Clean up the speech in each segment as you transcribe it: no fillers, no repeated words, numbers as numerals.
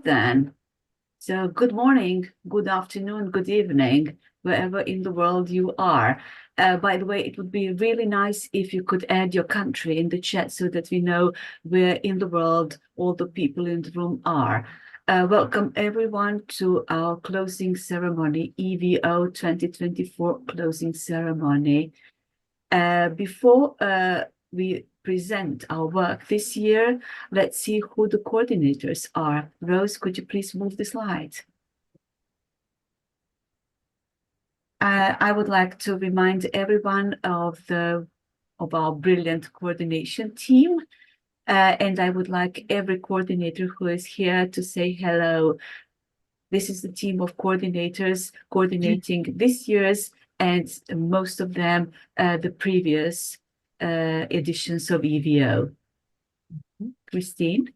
then. So good morning, good afternoon, good evening, wherever in the world you are. By the way, it would be really nice if you could add your country in the chat so that we know where in the world all the people in the room are. Welcome everyone to our closing ceremony, EVO 2024 closing ceremony. Before we present our work this year, let's see who the coordinators are. Rose, could you please move the slide? I would like to remind everyone of our brilliant coordination team. And I would like every coordinator who is here to say hello. This is the team of coordinators coordinating this year's and most of them the previous editions of EVO. Christine?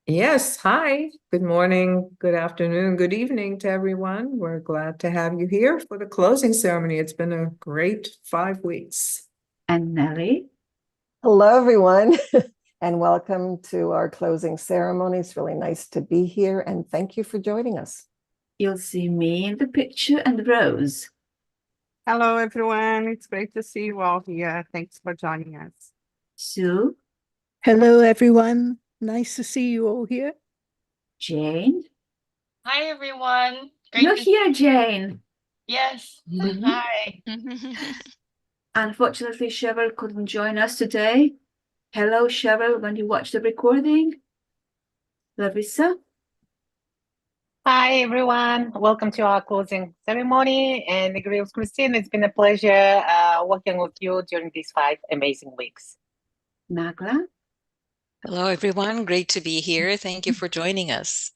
Yes, hi. Good morning, good afternoon, good evening to everyone. We're glad to have you here for the closing ceremony. It's been a great 5 weeks. And Nelly? Hello, everyone, and welcome to our closing ceremony. It's really nice to be here, and thank you for joining us. You'll see me in the picture and Rose. Hello, everyone. It's great to see you all here. Thanks for joining us. Sue? Hello, everyone. Nice to see you all here. Jane? Hi, everyone. You're here, Jane. Yes. Mhm. Hi. Unfortunately, Cheryl couldn't join us today. Hello, Cheryl, when you watch the recording. Larissa? Hi, everyone. Welcome to our closing ceremony. And Greetings, Christine. It's been a pleasure working with you during these 5 amazing weeks. Magla? Hello, everyone. Great to be here. Thank you for joining us.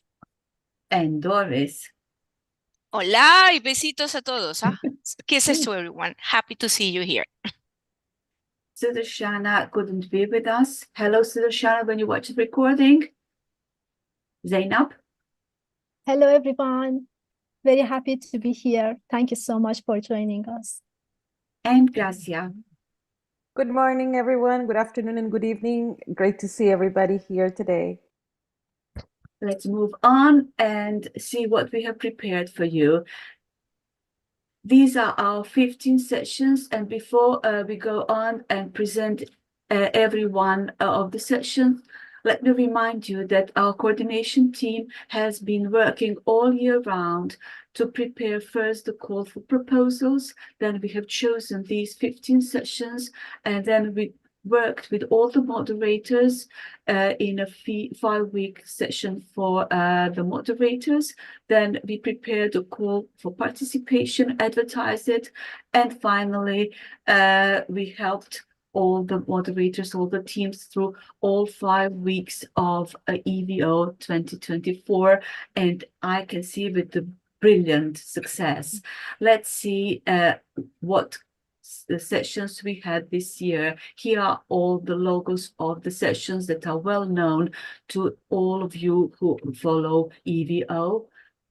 And Doris? Hola y besitos a todos. Kisses to everyone. Happy to see you here. Sudarshana couldn't be with us. Hello, Sudarshana, when you watch the recording. Zainab? Hello, everyone. Very happy to be here. Thank you so much for joining us. And Gracia? Good morning, everyone. Good afternoon and good evening. Great to see everybody here today. Let's move on and see what we have prepared for you. These are our 15 sessions, and before we go on and present every one of the sessions, let me remind you that our coordination team has been working all year round to prepare first the call for proposals. Then we have chosen these 15 sessions, and then we worked with all the moderators in a 5-week session for the moderators. Then we prepared a call for participation, advertised it, and finally we helped all the moderators, all the teams through all 5 weeks of EVO 2024, and I can see with the brilliant success. Let's see what the sessions we had this year. Here are all the logos of the sessions that are well known to all of you who follow EVO.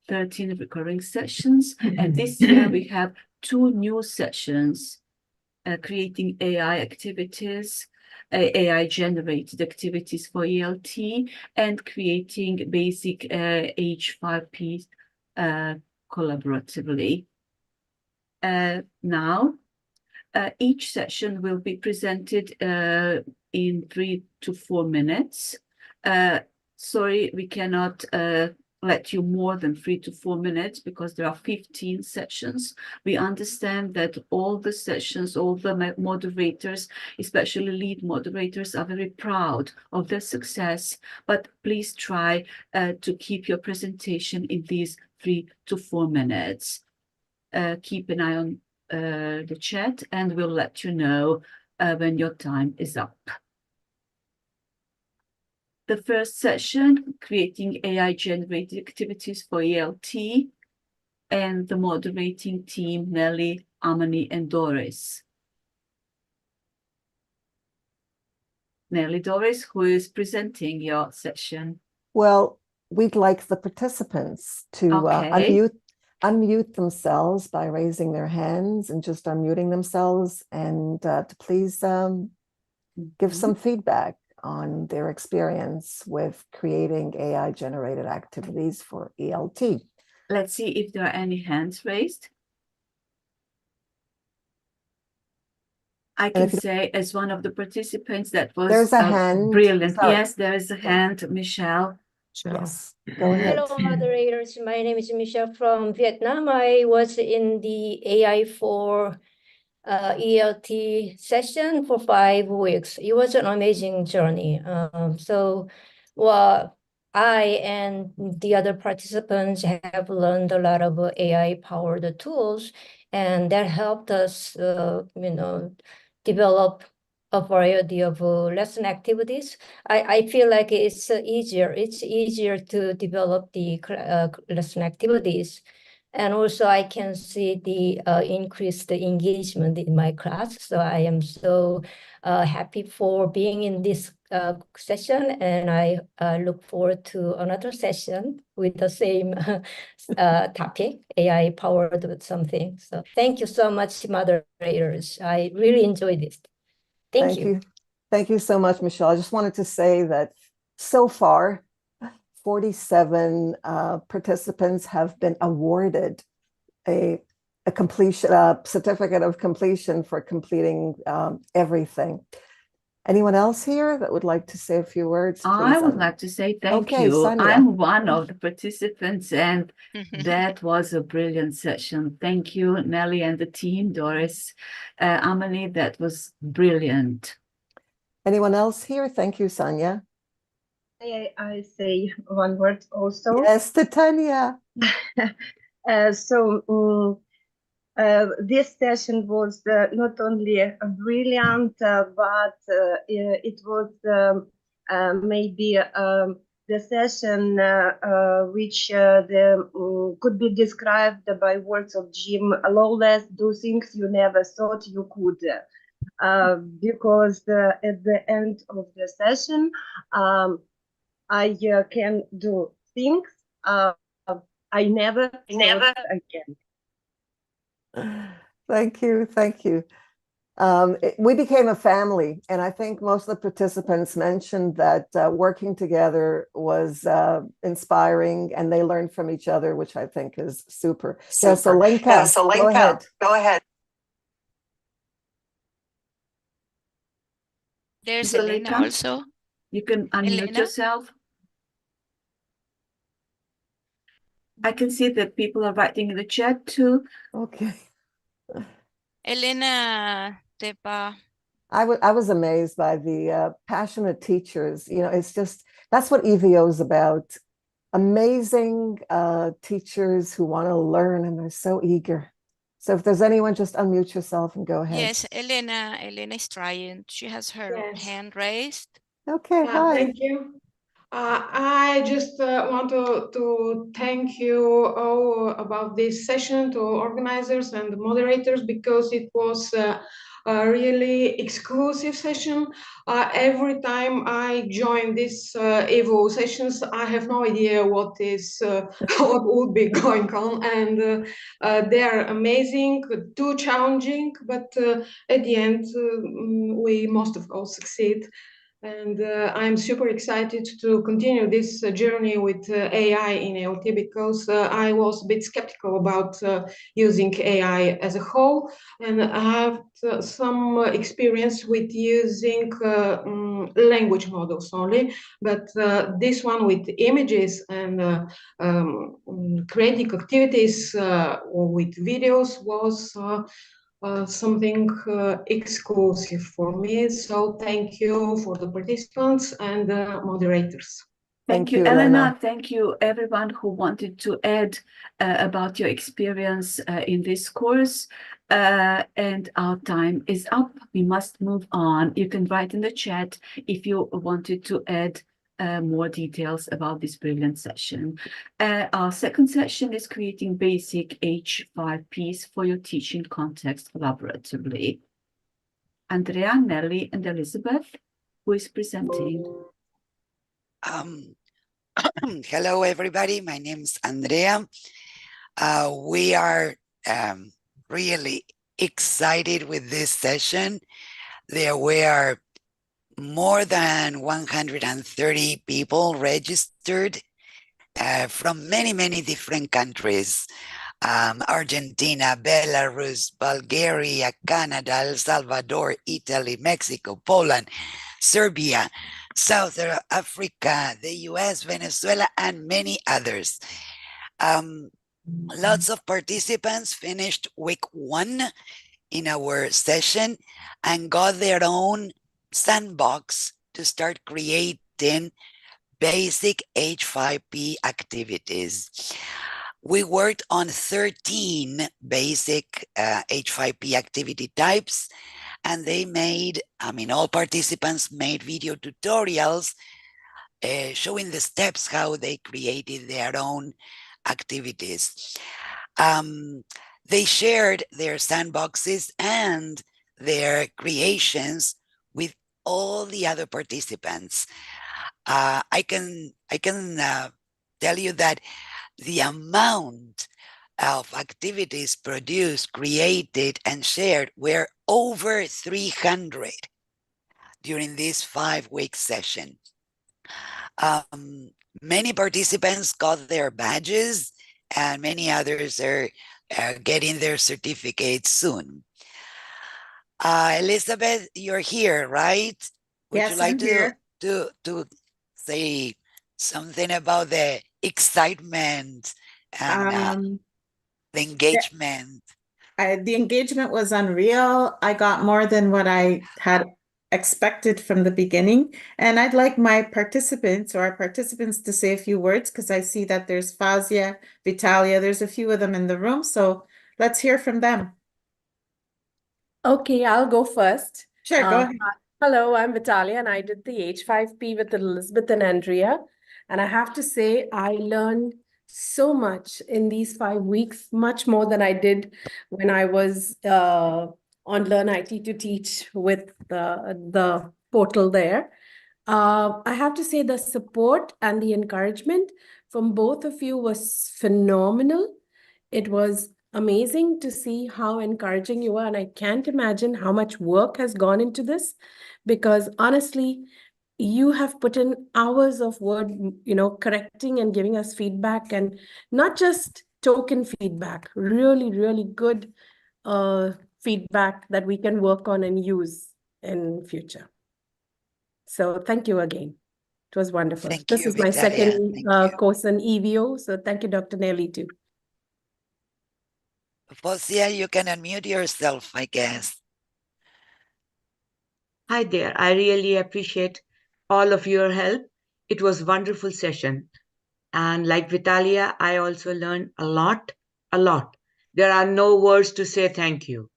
13 recurring sessions, and this year we have 2 new sessions. Creating AI activities, AI generated activities for ELT, and creating basic H5P collaboratively. Now, each session will be presented in 3 to 4 minutes. Sorry, we cannot let you more than 3 to 4 minutes because there are 15 sessions. We understand that all the sessions, all the moderators, especially lead moderators, are very proud of their success, but please try to keep your presentation in these 3 to 4 minutes. Keep an eye on the chat and we'll let you know when your time is up. The first session, creating AI-generated activities for ELT, and the moderating team, Nelly, Amani, and Doris. Nelly, Doris, who is presenting your session? Well, we'd like the participants to unmute themselves by raising their hands and just unmuting themselves, and to please give some feedback on their experience with creating AI-generated activities for ELT. Let's see if there are any hands raised. I can say as one of the participants that was There's a hand. brilliant. Sorry. Yes, there is a hand, Michelle. Yes, go ahead. Hello, moderators. My name is Michelle from Vietnam. I was in the AI for ELT session for 5 weeks. It was an amazing journey. Well, I and the other participants have learned a lot of AI-powered tools, and that helped us, develop a variety of lesson activities. I feel like it's easier to develop the lesson activities. And also I can see the increased engagement in my class. So I am so happy for being in this session, and I look forward to another session with the same topic, AI powered with something. So thank you so much, moderators. I really enjoyed this. Thank you. Thank you so much, Michelle. I just wanted to say that so far, 47 participants have been awarded a completion certificate of completion for completing everything. Anyone else here that would like to say a few words? I would like to say thank you. Sonia. I'm one of the participants, and that was a brilliant session. Thank you, Nelly and the team, Doris, Amelie, that was brilliant. Anyone else here? Thank you, Sonia. I say one word also. Yes, Titania. This session was not only brilliant, but it was maybe the session which could be described by words of Jim Lawless: do things you never thought you could. Because at the end of the session, I can do things I never thought I can. Thank you. Thank you. We became a family, and I think most of the participants mentioned that working together was inspiring, and they learned from each other, which I think is super. Yeah, so Lenka, go ahead. Go ahead. There's Zuleika, Elena also. You can unmute Elena? yourself. I can see that people are writing in the chat too. Okay. Elena Tepa. I was amazed by the passionate teachers. You know, it's just, that's what EVO is about. Amazing teachers who want to learn, and they're so eager. So if there's anyone, just unmute yourself and go ahead. Yes, Elena is trying. She has her hand raised. Okay, hi. Thank you. I just want to thank you all about this session, to organizers and the moderators, because it was a really exclusive session. Every time I join these EVO sessions, I have no idea what would be going on, and they are amazing, too challenging, but at the end, we most of all succeed. And I'm super excited to continue this journey with AI in ELT, because I was a bit skeptical about using AI as a whole, and I have some experience with using language models only, but this one with images and creating activities with videos was something exclusive for me. So thank you for the participants and the moderators. Thank you, Elena. Thank you, everyone who wanted to add about your experience in this course. And our time is up. We must move on. You can write in the chat if you wanted to add more details about this brilliant session. Our second session is creating basic H5Ps for your teaching context collaboratively. Andrea, Nelly, and Elizabeth, who is presenting? Hello, everybody. My name is Andrea. We are really excited with this session. There were more than 130 people registered from many, many different countries. Argentina, Belarus, Bulgaria, Canada, El Salvador, Italy, Mexico, Poland, Serbia, South Africa, the US, Venezuela, and many others. Lots of participants finished week 1 in our session and got their own sandbox to start creating basic H5P activities. We worked on 13 basic H5P activity types, and they made, all participants made video tutorials showing the steps how they created their own activities. They shared their sandboxes and their creations with all the other participants. I can tell you that the amount of activities produced, created, and shared were over 300 during this 5-week session. Many participants got their badges, and many others are getting their certificates soon. Elizabeth, you're here, right? Would you Yes, like I'm here. to say something about the excitement and the engagement? The engagement was unreal. I got more than what I had expected from the beginning. And I'd like my participants or our participants to say a few words because I see that there's Fazia, Vitalia, there's a few of them in the room. So let's hear from them. Okay, I'll go first. Sure, go ahead. Hello, I'm Vitalia, and I did the H5P with Elizabeth and Andrea. And I have to say, I learned so much in these 5 weeks, much more than I did when I was on Learn IT to Teach with the portal there. I have to say the support and the encouragement from both of you was phenomenal. It was amazing to see how encouraging you are, and I can't imagine how much work has gone into this, because honestly, you have put in hours of work, correcting and giving us feedback, and not just token feedback, really, really good feedback that we can work on and use in future. So thank you again. It was wonderful. Thank This you, is my Vitalia. second course in EVO, so thank you, Dr. Nelly, too. Fozia, you can unmute yourself, I guess. Hi there. I really appreciate all of your help. It was a wonderful session. And like Vitalia, I also learned a lot. There are no words to say thank you.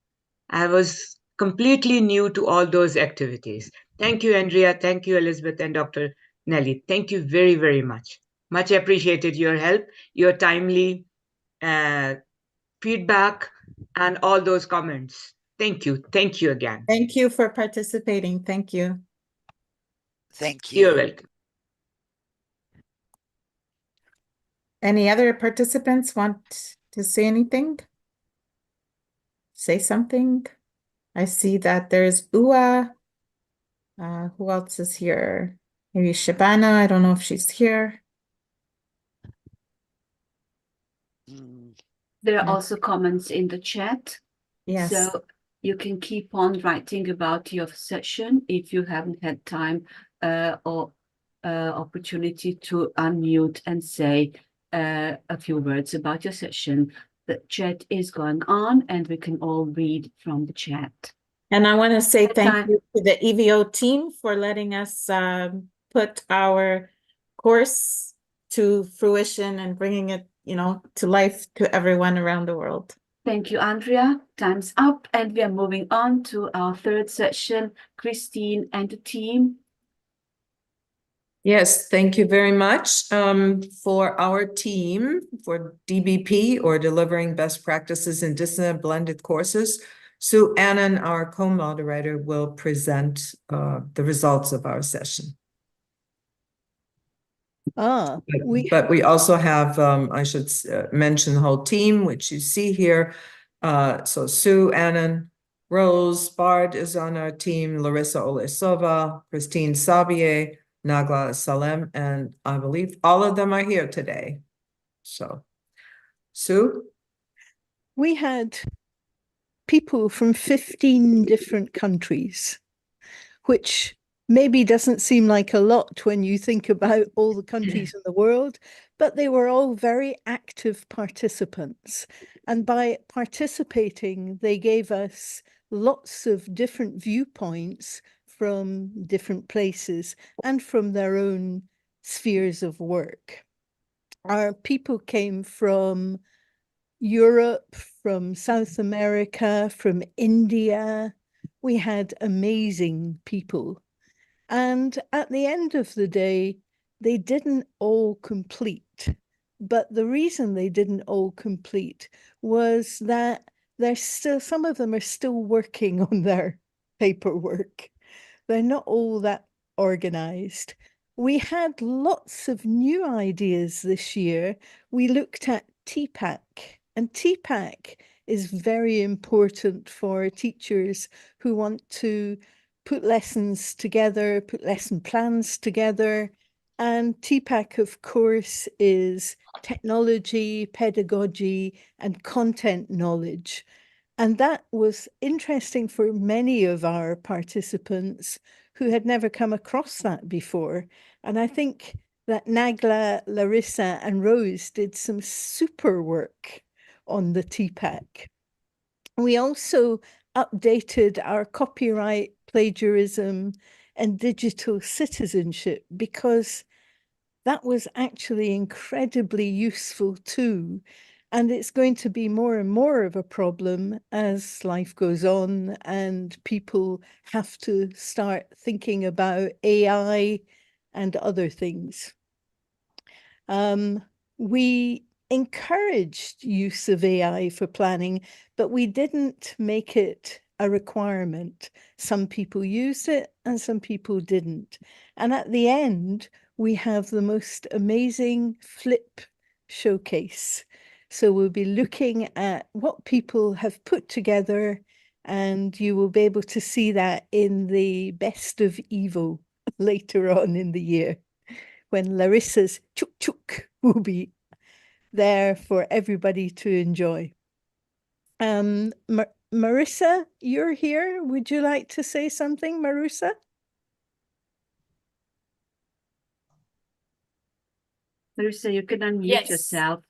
I was completely new to all those activities. Thank you, Andrea. Thank you, Elizabeth and Dr. Nelly. Thank you very, very much. Much appreciated your help, your timely feedback, and all those comments. Thank you. Thank you again. Thank you for participating. Thank you. Thank you. You're welcome. Any other participants want to say anything? Say something? I see that there's Ua. Who else is here? Maybe Shabana. I don't know if she's here. There are also comments in the chat. Yes. So you can keep on writing about your session if you haven't had time or opportunity to unmute and say a few words about your session. The chat is going on and we can all read from the chat. And I want to say thank you to the EVO team for letting us put our course to fruition and bringing it, to life to everyone around the world. Thank you, Andrea. Time's up, and we are moving on to our third session. Christine and the team. Yes, thank you very much. For our team, for DBP, or Delivering Best Practices in Dissonant Blended Courses, Sue Annan, our co-moderator, will present the results of our session. But we also have, I should mention the whole team, which you see here. So Sue Annan, Rose Bard is on our team, Larissa Olesova, Christine Sabier, Nagla Salem, and I believe all of them are here today. So, Sue? We had people from 15 different countries, which maybe doesn't seem like a lot when you think about all the countries in the world, but they were all very active participants. And by participating, they gave us lots of different viewpoints from different places and from their own spheres of work. Our people came from Europe, from South America, from India. We had amazing people. And at the end of the day, they didn't all complete. But the reason they didn't all complete was that there's still, some of them are still working on their paperwork. They're not all that organized. We had lots of new ideas this year. We looked at TPAC, and TPAC is very important for teachers who want to put lessons together, put lesson plans together. And TPAC, of course, is technology, pedagogy, and content knowledge. And that was interesting for many of our participants who had never come across that before. And I think that Nagla, Larissa, and Rose did some super work on the TPAC. We also updated our copyright, plagiarism, and digital citizenship because that was actually incredibly useful too. And it's going to be more and more of a problem as life goes on and people have to start thinking about AI and other things. We encouraged use of AI for planning, but we didn't make it a requirement. Some people used it and some people didn't. And at the end, we have the most amazing flip showcase. So we'll be looking at what people have put together, and you will be able to see that in the best of EVO later on in the year, when Larissa's Chuk Chuk will be there for everybody to enjoy. Marissa, you're here. Would you like to say something, Marissa? Marissa, you can unmute Yes. yourself.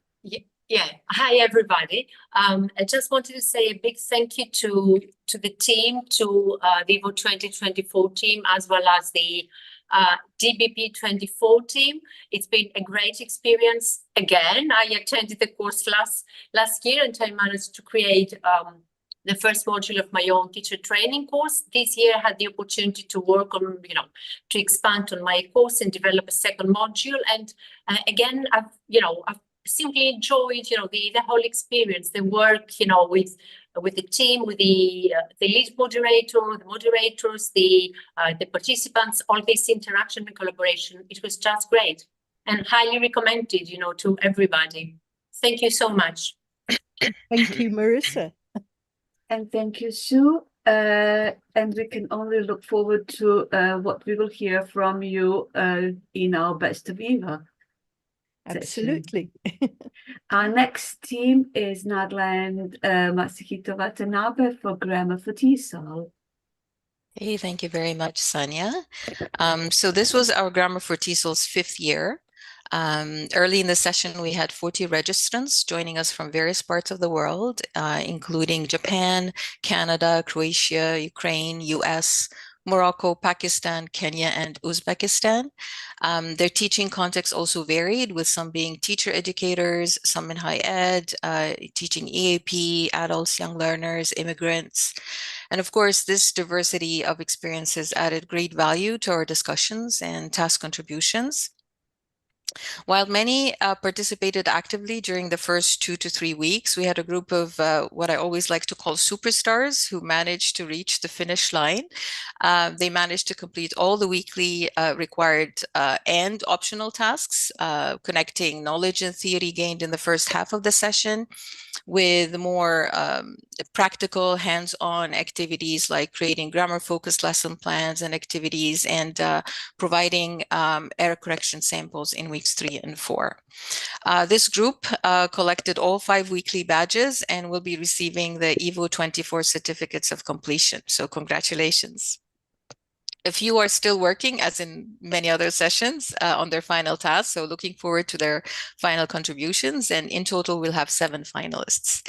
Yeah. Hi, everybody. I just wanted to say a big thank you to the team, to the EVO 2024 team, as well as the DBP 24 team. It's been a great experience. Again, I attended the course last year, and I managed to create the first module of my own teacher training course. This year, I had the opportunity to work on, to expand on my course and develop a second module. And again, I've simply enjoyed, the whole experience, the work, with the team, with the lead moderator, the moderators, the participants, all this interaction and collaboration. It was just great and highly recommended, to everybody. Thank you so much. Thank you, Marissa. And thank you, Sue. And we can only look forward to what we will hear from you in our Best of EVO. Absolutely. Our next team is Nagla and Masahito Watanabe for Grammar for TESOL. Hey, thank you very much, Sonia. So this was our Grammar for TESOL's 5th year. Early in the session, we had 40 registrants joining us from various parts of the world, including Japan, Canada, Croatia, Ukraine, US, Morocco, Pakistan, Kenya, and Uzbekistan. Their teaching context also varied, with some being teacher educators, some in high ed, teaching EAP, adults, young learners, immigrants. And of course, this diversity of experiences added great value to our discussions and task contributions. While many participated actively during the first 2 to 3 weeks, we had a group of what I always like to call superstars who managed to reach the finish line. They managed to complete all the weekly required and optional tasks, connecting knowledge and theory gained in the first half of the session with more practical hands-on activities like creating grammar-focused lesson plans and activities and providing error correction samples in weeks 3 and 4. This group collected all 5 weekly badges and will be receiving the EVO24 certificates of completion. So congratulations. A few are still working, as in many other sessions, on their final tasks. So looking forward to their final contributions. And in total, we'll have 7 finalists.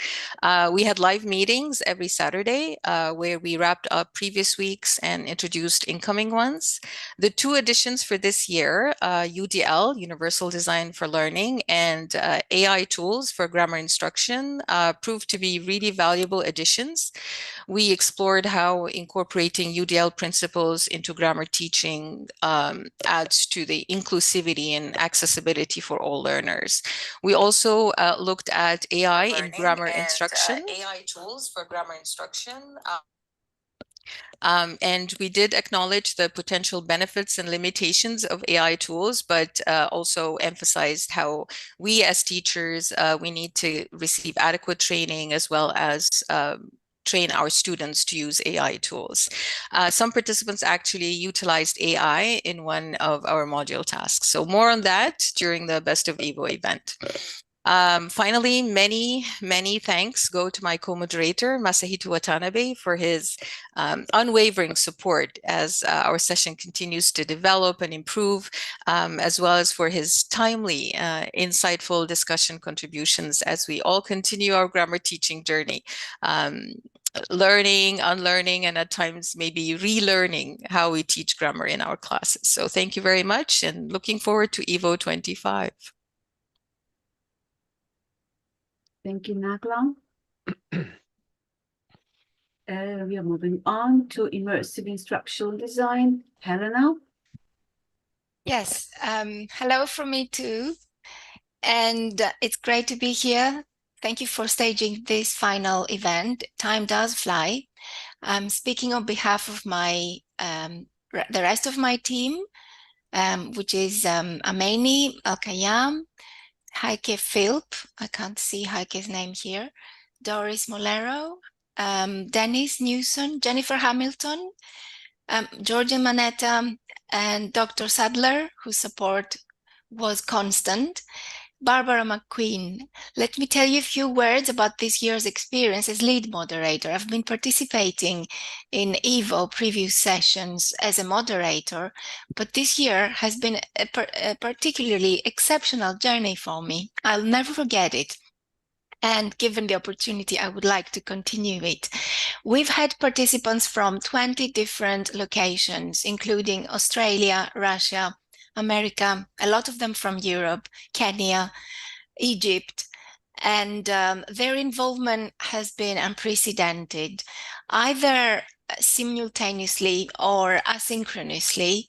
We had live meetings every Saturday where we wrapped up previous weeks and introduced incoming ones. The 2 additions for this year, UDL, Universal Design for Learning, and AI tools for grammar instruction proved to be really valuable additions. We explored how incorporating UDL principles into grammar teaching adds to the inclusivity and accessibility for all learners. We also looked at AI in grammar instruction. AI tools for grammar instruction. And we did acknowledge the potential benefits and limitations of AI tools, but also emphasized how we as teachers, we need to receive adequate training as well as train our students to use AI tools. Some participants actually utilized AI in one of our module tasks. So more on that during the Best of EVO event. Finally, many thanks go to my co-moderator, Masahito Watanabe, for his unwavering support as our session continues to develop and improve, as well as for his timely, insightful discussion contributions as we all continue our grammar teaching journey. Learning, unlearning, and at times maybe relearning how we teach grammar in our classes. So thank you very much and looking forward to EVO25. Thank you, Nagla. We are moving on to immersive instructional design. Helena? Yes, hello from me too. And it's great to be here. Thank you for staging this final event. Time does fly. I'm speaking on behalf of my the rest of my team, which is Ameni Al-Kayam, Heike Philp, I can't see Heike's name here, Doris Molero, Dennis Newson, Jennifer Hamilton, Georgia Manetta, and Dr. Sadler, whose support was constant. Barbara McQueen. Let me tell you a few words about this year's experience as lead moderator. I've been participating in EVO previous sessions as a moderator, but this year has been a particularly exceptional journey for me. I'll never forget it. And given the opportunity, I would like to continue it. We've had participants from 20 different locations, including Australia, Russia, America, a lot of them from Europe, Kenya, Egypt, and their involvement has been unprecedented, either simultaneously or asynchronously.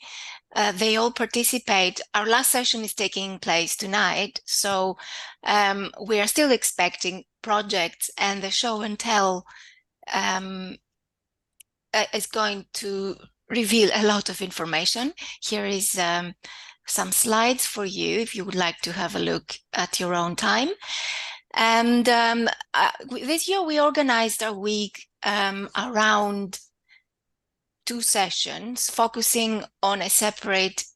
They all participate. Our last session is taking place tonight, so we are still expecting projects, and the show and tell is going to reveal a lot of information. Here is some slides for you if you would like to have a look at your own time. And this year we organized our week around 2 sessions, focusing on a separate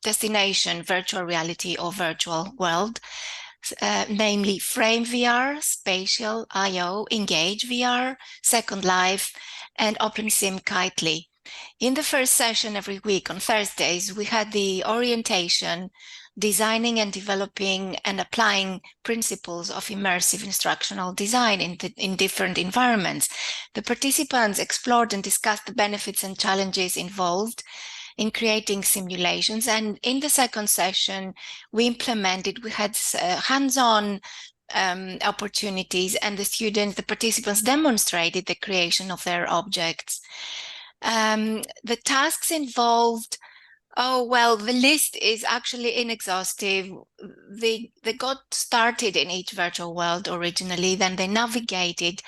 destination, virtual reality or virtual world, namely Frame VR, Spatial IO, Engage VR, Second Life, and OpenSim Kitely. In the first session every week on Thursdays, we had the orientation, designing and developing and applying principles of immersive instructional design in different environments. The participants explored and discussed the benefits and challenges involved in creating simulations. And in the second session, we had hands-on opportunities, and the participants demonstrated the creation of their objects. The tasks involved Oh, well, the list is actually inexhaustive. They got started in each virtual world originally, then they navigated,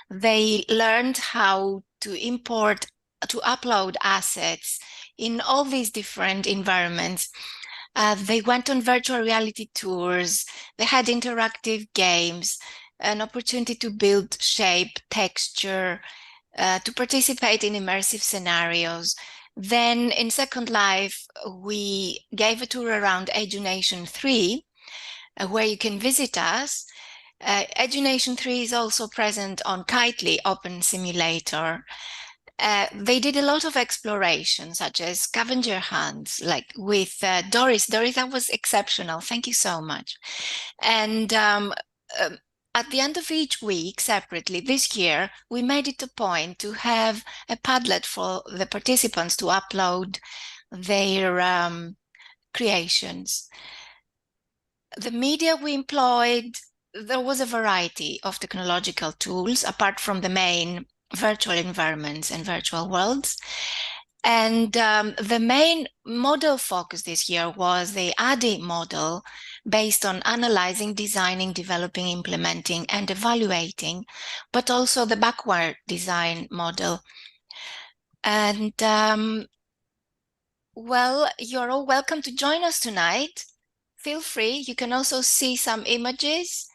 they learned how to import, to upload assets in all these different environments. They went on virtual reality tours, they had interactive games, an opportunity to build shape, texture, to participate in immersive scenarios. Then in Second Life, we gave a tour around Edunation 3, where you can visit us. Edunation 3 is also present on Kitely Open Simulator. They did a lot of exploration, such as scavenger hunts, like with Doris. Doris, that was exceptional. Thank you so much. And at the end of each week, separately, this year, we made it a point to have a Padlet for the participants to upload their creations. The media we employed, there was a variety of technological tools, apart from the main virtual environments and virtual worlds. And the main model focus this year was the ADDIE model, based on analyzing, designing, developing, implementing, and evaluating, but also the backward design model. And well, you're all welcome to join us tonight. Feel free. You can also see some images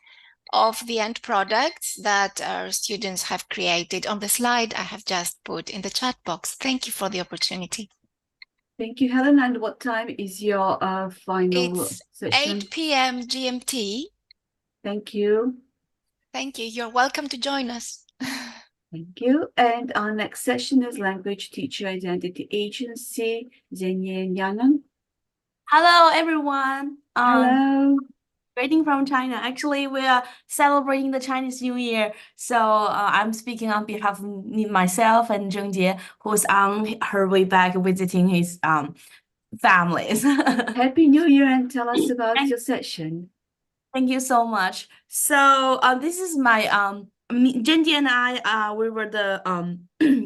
of the end products that our students have created on the slide I have just put in the chat box. Thank you for the opportunity. Thank you, Helen. And what time is your final It's session? 8 p.m. GMT. Thank you. Thank you. You're welcome to join us. Thank you. And our next session is Language Teacher Identity Agency, Zhenyan Yanan. Hello, everyone. Hello. Greeting from China. Actually, we are celebrating the Chinese New Year. So I'm speaking on behalf of myself and Zheng Jie, who's on her way back visiting his families. Happy New Year, and tell us about your session. Thank you so much. So this is my Zheng Jie and I we were the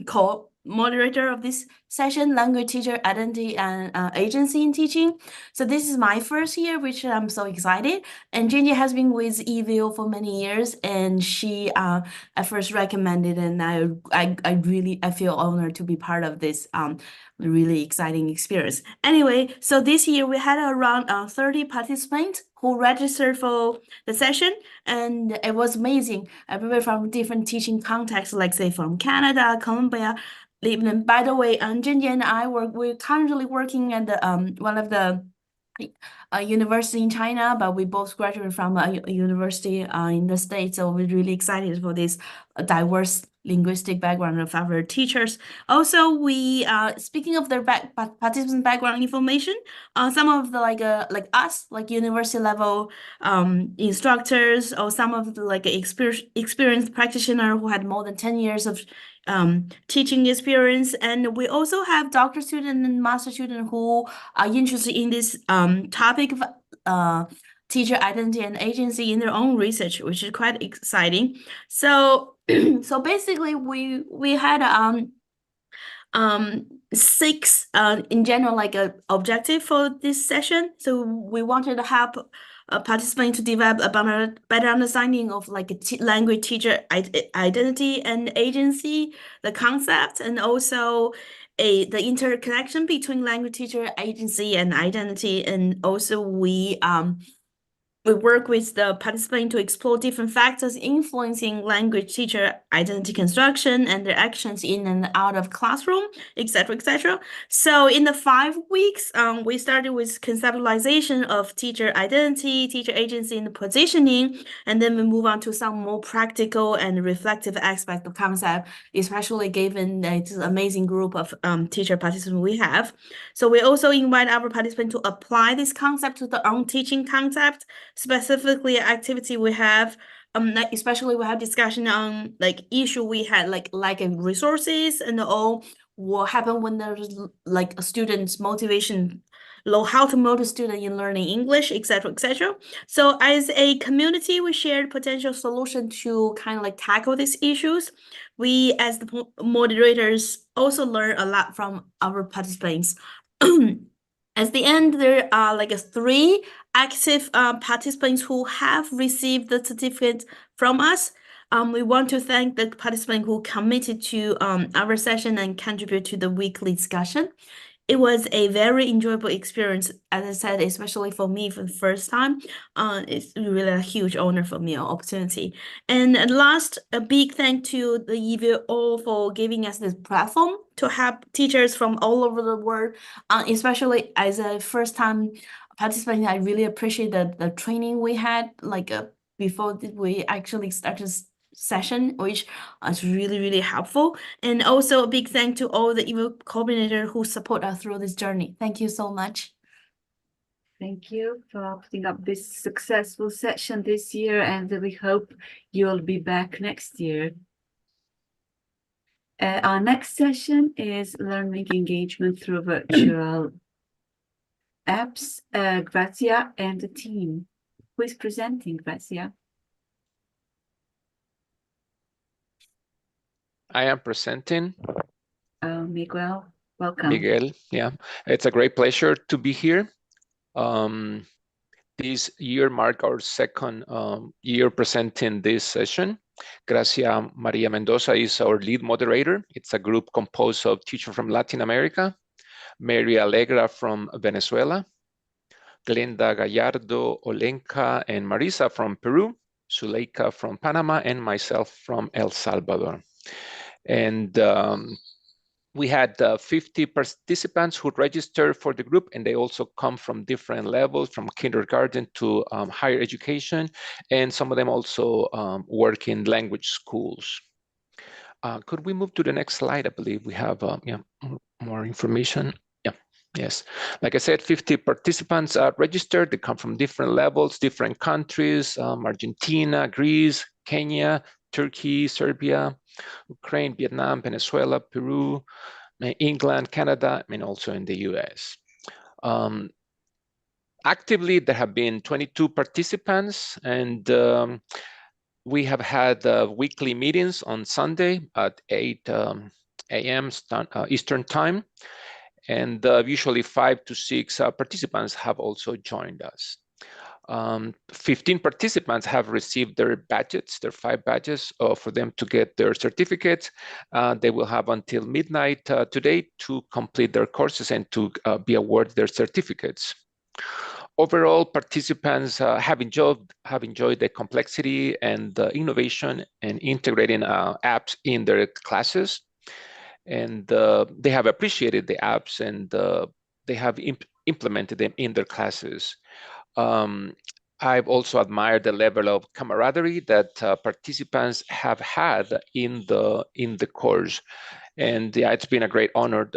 co-moderator of this session, Language Teacher Identity and Agency in Teaching. So this is my first year, which I'm so excited. And Zheng Jie has been with EVO for many years, and she at first recommended, and I feel honored to be part of this really exciting experience. Anyway, so this year we had around 30 participants who registered for the session, and it was amazing. Everybody from different teaching contexts, like say from Canada, Colombia, Lebanon. By the way, Zheng Jie and we're currently working at the one of the university in China, but we both graduated from a university in the States, so we're really excited for this diverse linguistic background of our teachers. Also, we speaking of their participant background information, some of the like us, like university level instructors, or some of the like experienced practitioner who had more than 10 years of teaching experience. And we also have doctor student and master student who are interested in this topic of teacher identity and agency in their own research, which is quite exciting. So so basically we had 6 in general like a objective for this session. So we wanted to help participants to develop a better understanding of like language teacher identity and agency, the concept, and also the interconnection between language teacher agency and identity. And also we work with the participant to explore different factors influencing language teacher identity construction and their actions in and out of classroom, etc., etc. So in the 5 weeks, we started with conceptualization of teacher identity, teacher agency, and positioning, and then we move on to some more practical and reflective aspect of concept, especially given this amazing group of teacher participants we have. So we also invite our participants to apply this concept to their own teaching concept. Specifically, activity we have, like especially we have discussion on like issue we had like resources and all what happen when there's like a student's motivation low, how to motivate student in learning English, etc., etc. So as a community, we shared potential solution to kind of like tackle these issues. We as the moderators also learn a lot from our participants. At the end, there are like 3 active participants who have received the certificate from us. We want to thank the participant who committed to our session and contribute to the weekly discussion. It was a very enjoyable experience, as I said, especially for me for the first time. It's really a huge honor for me, an opportunity. And at last, a big thank to the EVO for giving us this platform to have teachers from all over the world, especially as a first-time participant. I really appreciate the training we had, like before we actually started session, which is really, really helpful. And also a big thank to all the EVO coordinator who support us through this journey. Thank you so much. Thank you for putting up this successful session this year, and we hope you'll be back next year. Our next session is learning engagement through virtual apps. Grazia and the team. Who is presenting, Grazia? I am presenting. Miguel, welcome. Miguel, yeah. It's a great pleasure to be here. This year marked our second year presenting this session. Gracia Maria Mendoza is our lead moderator. It's a group composed of teachers from Latin America, Mary Alegra from Venezuela, Glenda Gallardo, Olenka, and Marisa from Peru, Zuleika from Panama, and myself from El Salvador. And we had 50 participants who registered for the group, and they also come from different levels, from kindergarten to higher education, and some of them also work in language schools. Could we move to the next slide? I believe we have more information. Yeah, yes. Like I said, 50 participants are registered. They come from different levels, different countries, Argentina, Greece, Kenya, Turkey, Serbia, Ukraine, Vietnam, Venezuela, Peru, England, Canada, and also in the US. Actively, there have been 22 participants, and we have had weekly meetings on Sunday at 8 a.m. Eastern Time, and usually 5 to 6 participants have also joined us. 15 participants have received their badges, their 5 badges, for them to get their certificates. They will have until midnight today to complete their courses and to be awarded their certificates. Overall, participants have enjoyed the complexity and the innovation and integrating apps in their classes. And they have appreciated the apps, and they have implemented them in their classes. I've also admired the level of camaraderie that participants have had in the course. And yeah, it's been a great honor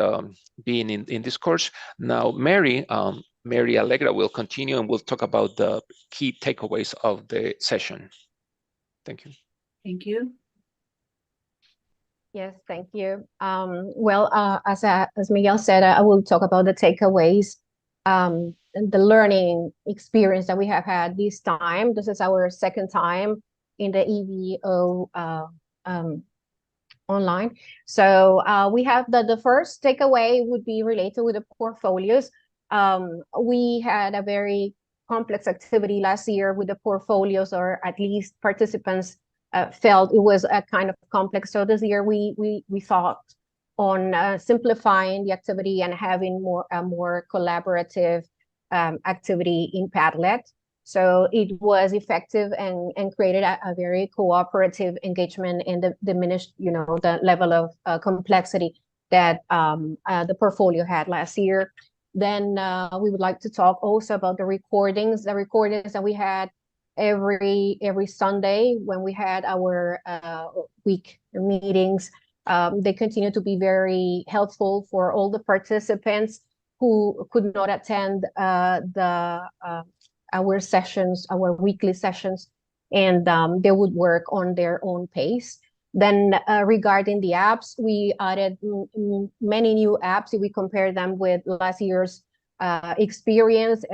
being in this course. Now, Mary Allegra will continue, and we'll talk about the key takeaways of the session. Thank you. Thank you. Yes, thank you. As Miguel said, I will talk about the takeaways, and the learning experience that we have had this time. This is our second time in the EVO online. So we have the first takeaway would be related with the portfolios. We had a very complex activity last year with the portfolios, or at least participants felt it was a kind of complex. So this year we thought on simplifying the activity and having a more collaborative activity in Padlet. So it was effective and created a very cooperative engagement, and diminished, the level of complexity that the portfolio had last year. Then we would like to talk also about the recordings that we had every Sunday when we had our week meetings. They continue to be very helpful for all the participants who could not attend our sessions, our weekly sessions, and they would work on their own pace. Then regarding the apps, we added many new apps. If we compare them with last year's experience,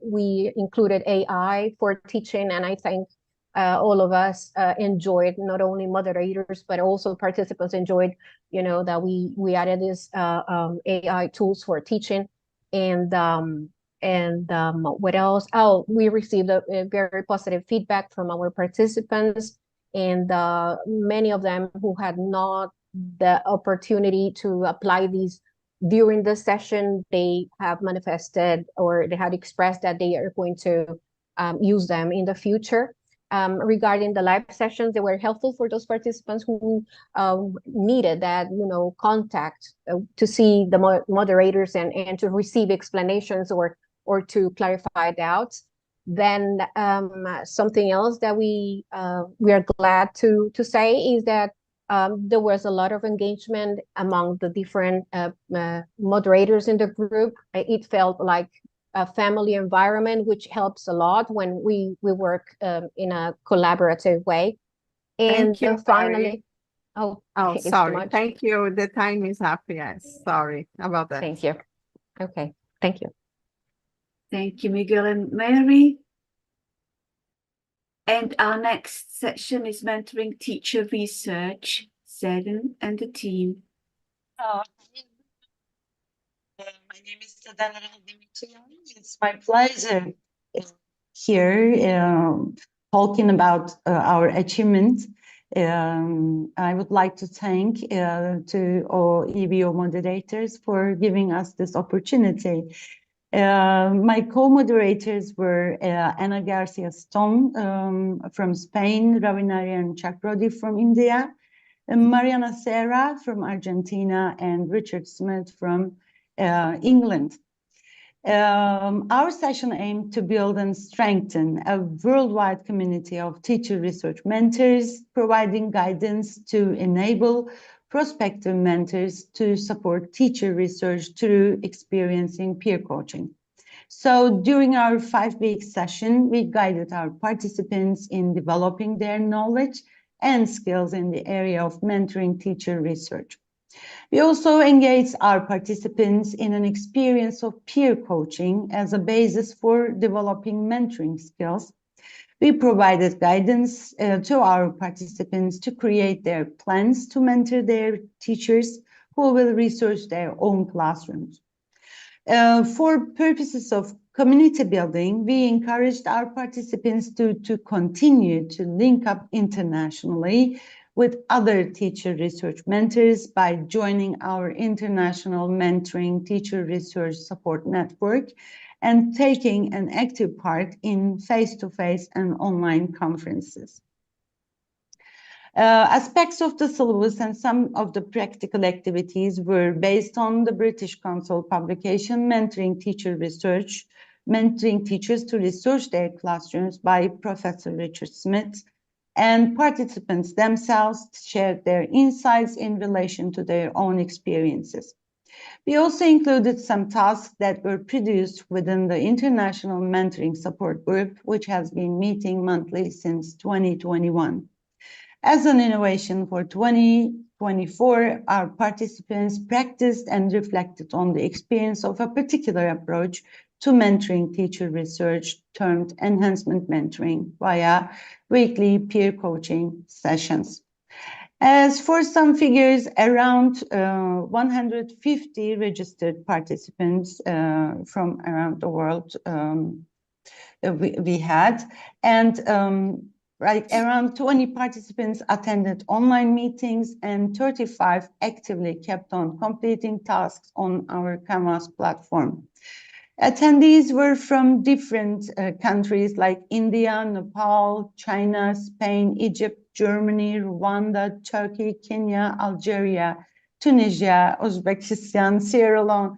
we included AI for teaching, and I think all of us enjoyed, not only moderators, but also participants enjoyed, that we added this AI tools for teaching. What else? Oh, we received a very positive feedback from our participants, and many of them who had not the opportunity to apply these during the session, they have manifested or they had expressed that they are going to use them in the future. Regarding the live sessions, they were helpful for those participants who needed that, contact to see the moderators and to receive explanations or to clarify doubts. Then something else that we are glad to say is that there was a lot of engagement among the different moderators in the group. It felt like a family environment, which helps a lot when we work in a collaborative way. And Thank you, finally, oh, it's too sorry. much. Thank you. The time is up. Yes, sorry about that. Thank you. Okay, thank you. Thank you, Miguel and Mary. And our next section is mentoring teacher research, Sedan and the team. My name is Sedan. It's my pleasure here talking about our achievements. I would like to thank to all EVO moderators for giving us this opportunity. My co-moderators were Ana Garcia Stone from Spain, Ravinarian Chakrodi from India, and Mariana Serra from Argentina, and Richard Smith from England. Our session aimed to build and strengthen a worldwide community of teacher research mentors, providing guidance to enable prospective mentors to support teacher research through experiencing peer coaching. So during our 5-week session, we guided our participants in developing their knowledge and skills in the area of mentoring teacher research. We also engaged our participants in an experience of peer coaching as a basis for developing mentoring skills. We provided guidance to our participants to create their plans to mentor their teachers who will research their own classrooms. For purposes of community building, we encouraged our participants to continue to link up internationally with other teacher research mentors by joining our International Mentoring Teacher Research Support Network and taking an active part in face-to-face and online conferences. Aspects of the syllabus and some of the practical activities were based on the British Council publication, Mentoring Teacher Research, Mentoring Teachers to Research Their Classrooms by Professor Richard Smith, and participants themselves shared their insights in relation to their own experiences. We also included some tasks that were produced within the International Mentoring Support Group, which has been meeting monthly since 2021. As an innovation for 2024, our participants practiced and reflected on the experience of a particular approach to mentoring teacher research termed enhancement mentoring via weekly peer coaching sessions. As for some figures, around 150 registered participants from around the world we had, and around 20 participants attended online meetings and 35 actively kept on completing tasks on our Canvas platform. Attendees were from different countries like India, Nepal, China, Spain, Egypt, Germany, Rwanda, Turkey, Kenya, Algeria, Tunisia, Uzbekistan, Sierra Leone.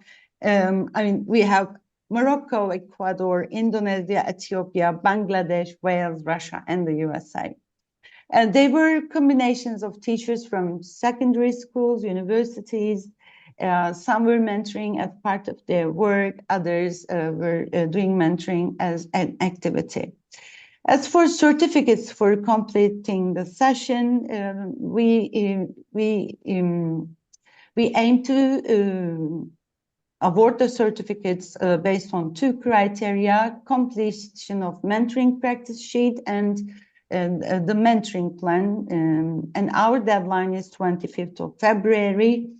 We have Morocco, Ecuador, Indonesia, Ethiopia, Bangladesh, Wales, Russia, and the USA. They were combinations of teachers from secondary schools, universities. Some were mentoring as part of their work, others were doing mentoring as an activity. As for certificates for completing the session, we aim to award the certificates based on 2 criteria: completion of mentoring practice sheet and the mentoring plan. And our deadline is 25th of February.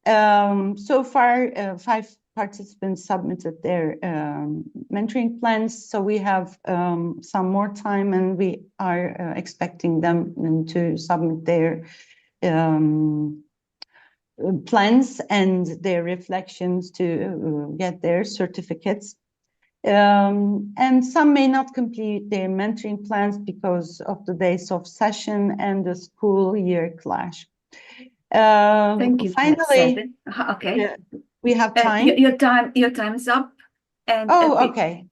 So far, 5 participants submitted their mentoring plans, so we have some more time, and we are expecting them to submit their plans and their reflections to get their certificates. And some may not complete their mentoring plans because of the days of session and the school year clash. Thank you. Finally, okay. We have time. Your time is up. And okay.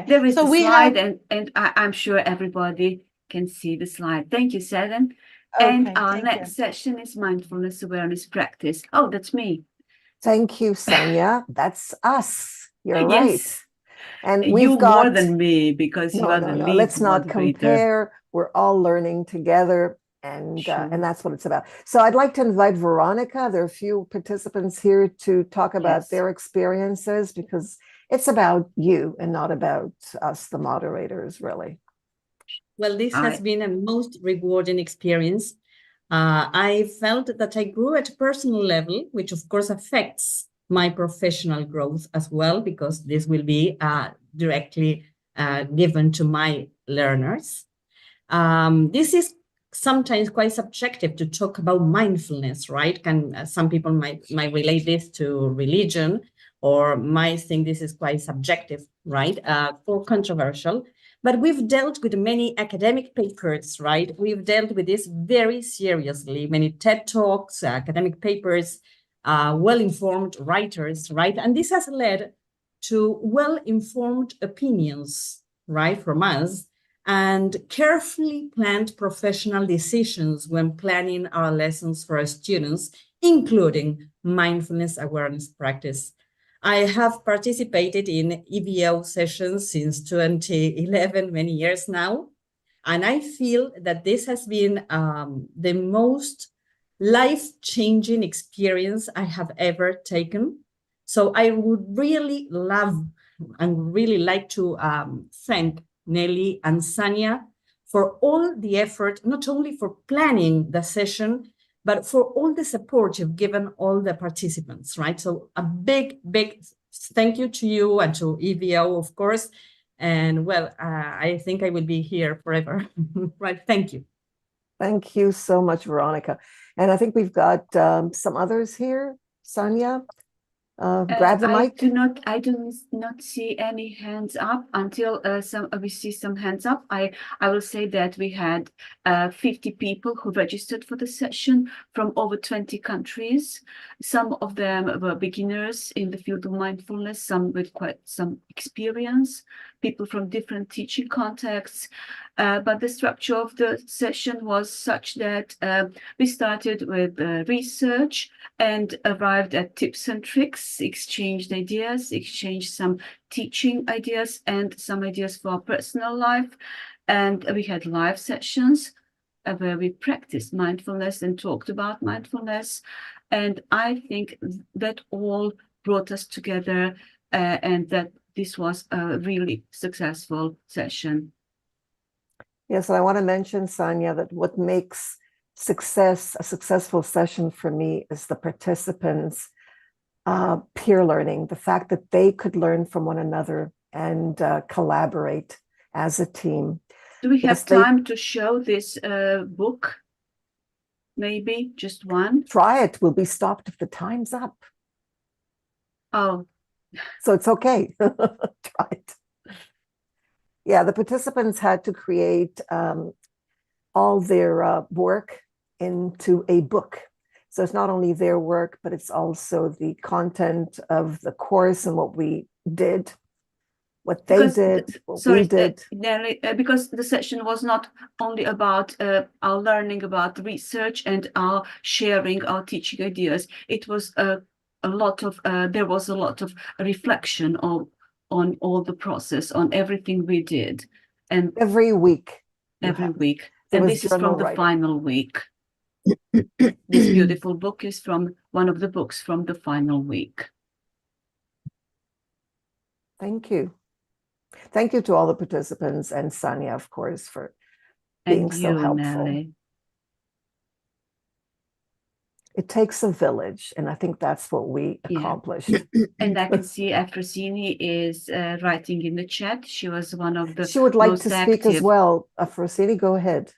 There is So a we slide, have... and I'm sure everybody can see the slide. Thank you, Seven. And our next session is mindfulness awareness practice. Oh, that's me. Thank you, Sonia. That's us. You're Yes. right. And You we've got more than me, because you are the lead Let's not moderator. compare. We're all learning together, and that's what it's about. So I'd like to invite Veronica. There are a few participants here to talk about their experiences, because it's about you and not about us, the moderators, really. Well, this has been a most rewarding experience. I felt that I grew at a personal level, which of course affects my professional growth as well, because this will be directly given to my learners. This is sometimes quite subjective to talk about mindfulness, right? Some people might relate this to religion, or might think this is quite subjective, right? Or controversial. But we've dealt with many academic papers, right? We've dealt with this very seriously, many TED Talks, academic papers, well-informed writers, right? And this has led to well-informed opinions, right, from us, and carefully planned professional decisions when planning our lessons for our students, including mindfulness awareness practice. I have participated in EVO sessions since 2011, many years now, and I feel that this has been the most life-changing experience I have ever taken. So I would really love and really like to thank Nelly and Sanya for all the effort, not only for planning the session, but for all the support you've given all the participants, right? So a big, big thank you to you and to EVO, of course. And well, I think I will be here forever, right? Thank you. Thank you so much, Veronica. And I think we've got some others here. Sanya, grab the mic. I do not see any hands up until we see some hands up. I will say that we had 50 people who registered for the session from over 20 countries. Some of them were beginners in the field of mindfulness, some with quite some experience, people from different teaching contexts. But the structure of the session was such that we started with research and arrived at tips and tricks, exchanged ideas, exchanged some teaching ideas and some ideas for our personal life. And we had live sessions where we practiced mindfulness and talked about mindfulness. And I think that all brought us together, and that this was a really successful session. Yes, and I want to mention, Sanya, that what makes a successful session for me is the participants' peer learning, the fact that they could learn from one another and collaborate as a team. Do we have time to show this book? Maybe just one? Try it. We'll be stopped if the time's up. Oh. So it's okay. Try it. Yeah, the participants had to create all their work into a book. So it's not only their work, but it's also the content of the course and what we did, what they did, what we did. Because the session was not only about our learning about research and our sharing our teaching ideas. It was there was a lot of reflection on all the process, on everything we did. And every week. And this is from the final week. This beautiful book is from one of the books from the final week. Thank you. Thank you to all the participants and Sanya, of course, for being so helpful. Nelly. it takes a village, and I think that's what we accomplished. And I can see Afrosini is writing in the chat. She was one of the She would like most to speak as active. well. Afrosini, go ahead.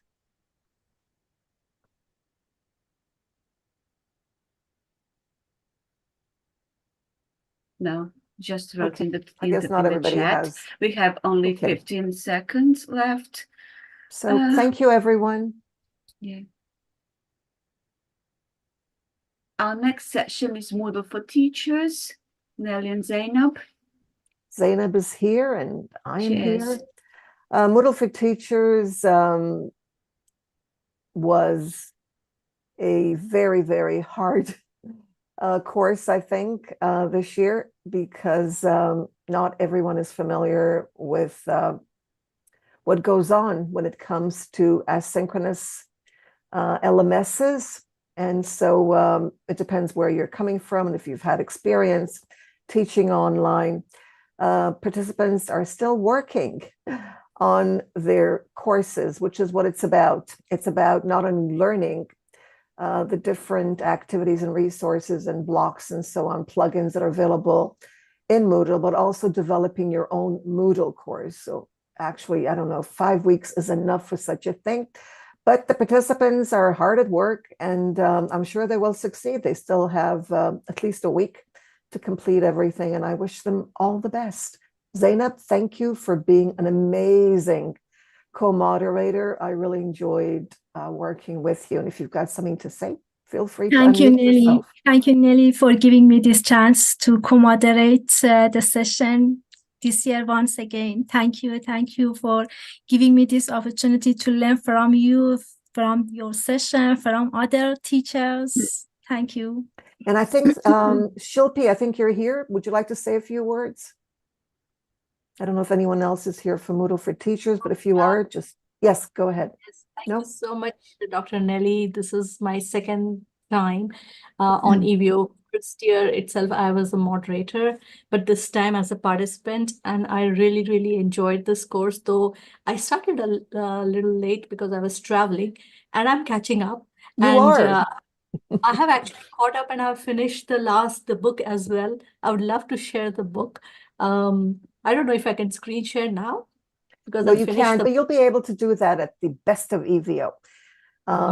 No, just wrote Okay. in the I guess not in the everybody chat. has. We have only Okay. 15 seconds left. So thank you, everyone. Yeah. Our next session is Moodle for Teachers. Nelly and Zainab. Zainab is here and I am She here. is. Moodle for Teachers was a very, very hard course, I think, this year, because not everyone is familiar with what goes on when it comes to asynchronous LMSs. And so it depends where you're coming from and if you've had experience teaching online. Participants are still working on their courses, which is what it's about. It's about not only learning the different activities and resources and blocks and so on, plugins that are available in Moodle, but also developing your own Moodle course. So actually, I don't know, 5 weeks is enough for such a thing. But the participants are hard at work, and I'm sure they will succeed. They still have at least a week to complete everything, and I wish them all the best. Zainab, thank you for being an amazing co-moderator. I really enjoyed working with you, and if you've got something to say, feel free to Thank you, unmute Nelly. yourself. Thank you, Nelly, for giving me this chance to co-moderate the session this year once again. Thank you. Thank you for giving me this opportunity to learn from you, from your session, from other teachers. Thank you. And I think, Shilpi, I think you're here. Would you like to say a few words? I don't know if anyone else is here for Moodle for Teachers, but if you are, just, yes, go ahead. Thank you so much, Dr. Nelly. This is my second time on EVO. First year itself, I was a moderator, but this time as a participant, and I really, really enjoyed this course, though I started a little late because I was traveling, and I'm catching up. You are. I have actually caught up and I've finished the book as well. I would love to share the book. I don't know if I can screen share now because No, I you finished can, the but you'll be able to do that at the Best of EVO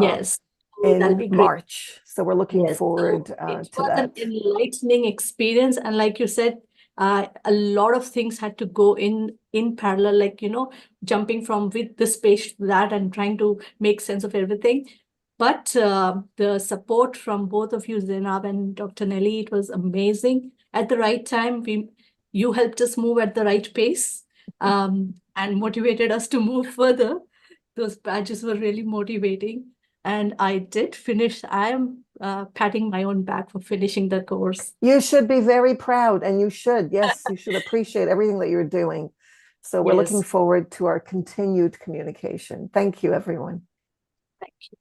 Yes. Oh, that'll in be great. March. So we're looking Yes. forward It to was an that. enlightening experience. And like you said, a lot of things had to go in parallel, like, jumping from with this page to that and trying to make sense of everything. But the support from both of you, Zainab and Dr. Nelly, it was amazing. At the right time, you helped us move at the right pace and motivated us to move further. Those badges were really motivating. And I did finish. I am patting my own back for finishing the course. You should be very proud, and you should. Yes, you should appreciate everything that you're doing. So we're looking Yes. forward to our continued communication. Thank you, everyone. Thank you.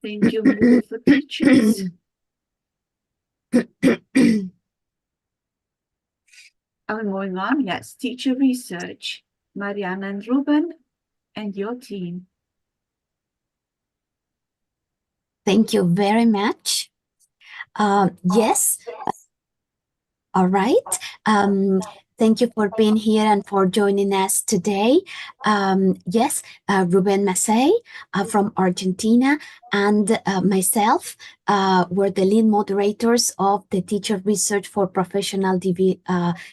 Thank you, Moodle for Teachers. Are we moving on? Yes, Teacher Research. Mariana and Ruben and your team. Thank you very much. Yes. All right. Thank you for being here and for joining us today. Yes, Ruben Macei from Argentina and myself were the lead moderators of the Teacher Research for Professional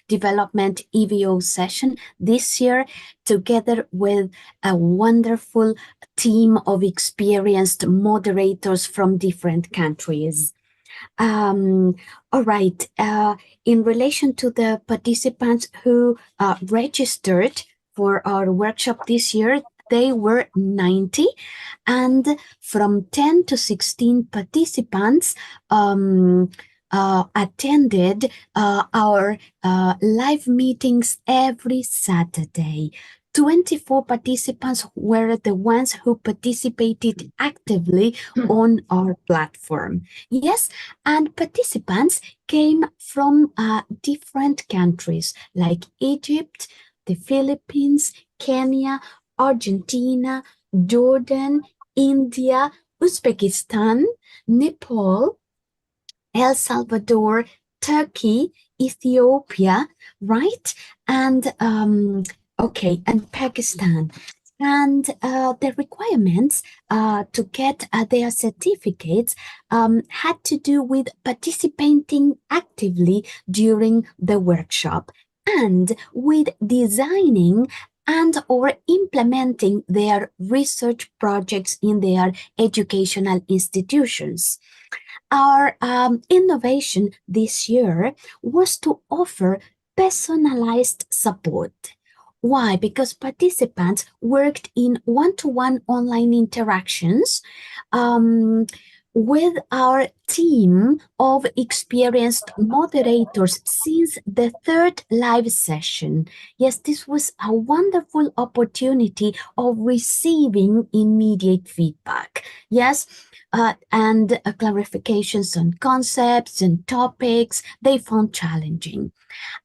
Development EVO session this year, together with a wonderful team of experienced moderators from different countries. All right. In relation to the participants who registered for our workshop this year, they were 90, and from 10 to 16 participants attended our live meetings every Saturday. 24 participants were the ones who participated actively on our platform. Yes, and participants came from different countries like Egypt, the Philippines, Kenya, Argentina, Jordan, India, Uzbekistan, Nepal, El Salvador, Turkey, Ethiopia, right? And okay, and Pakistan. And the requirements to get their certificates had to do with participating actively during the workshop and with designing and or implementing their research projects in their educational institutions. Our innovation this year was to offer personalized support. Why? Because participants worked in one-to-one online interactions with our team of experienced moderators since the third live session. Yes, this was a wonderful opportunity of receiving immediate feedback. Yes, and clarifications on concepts and topics they found challenging.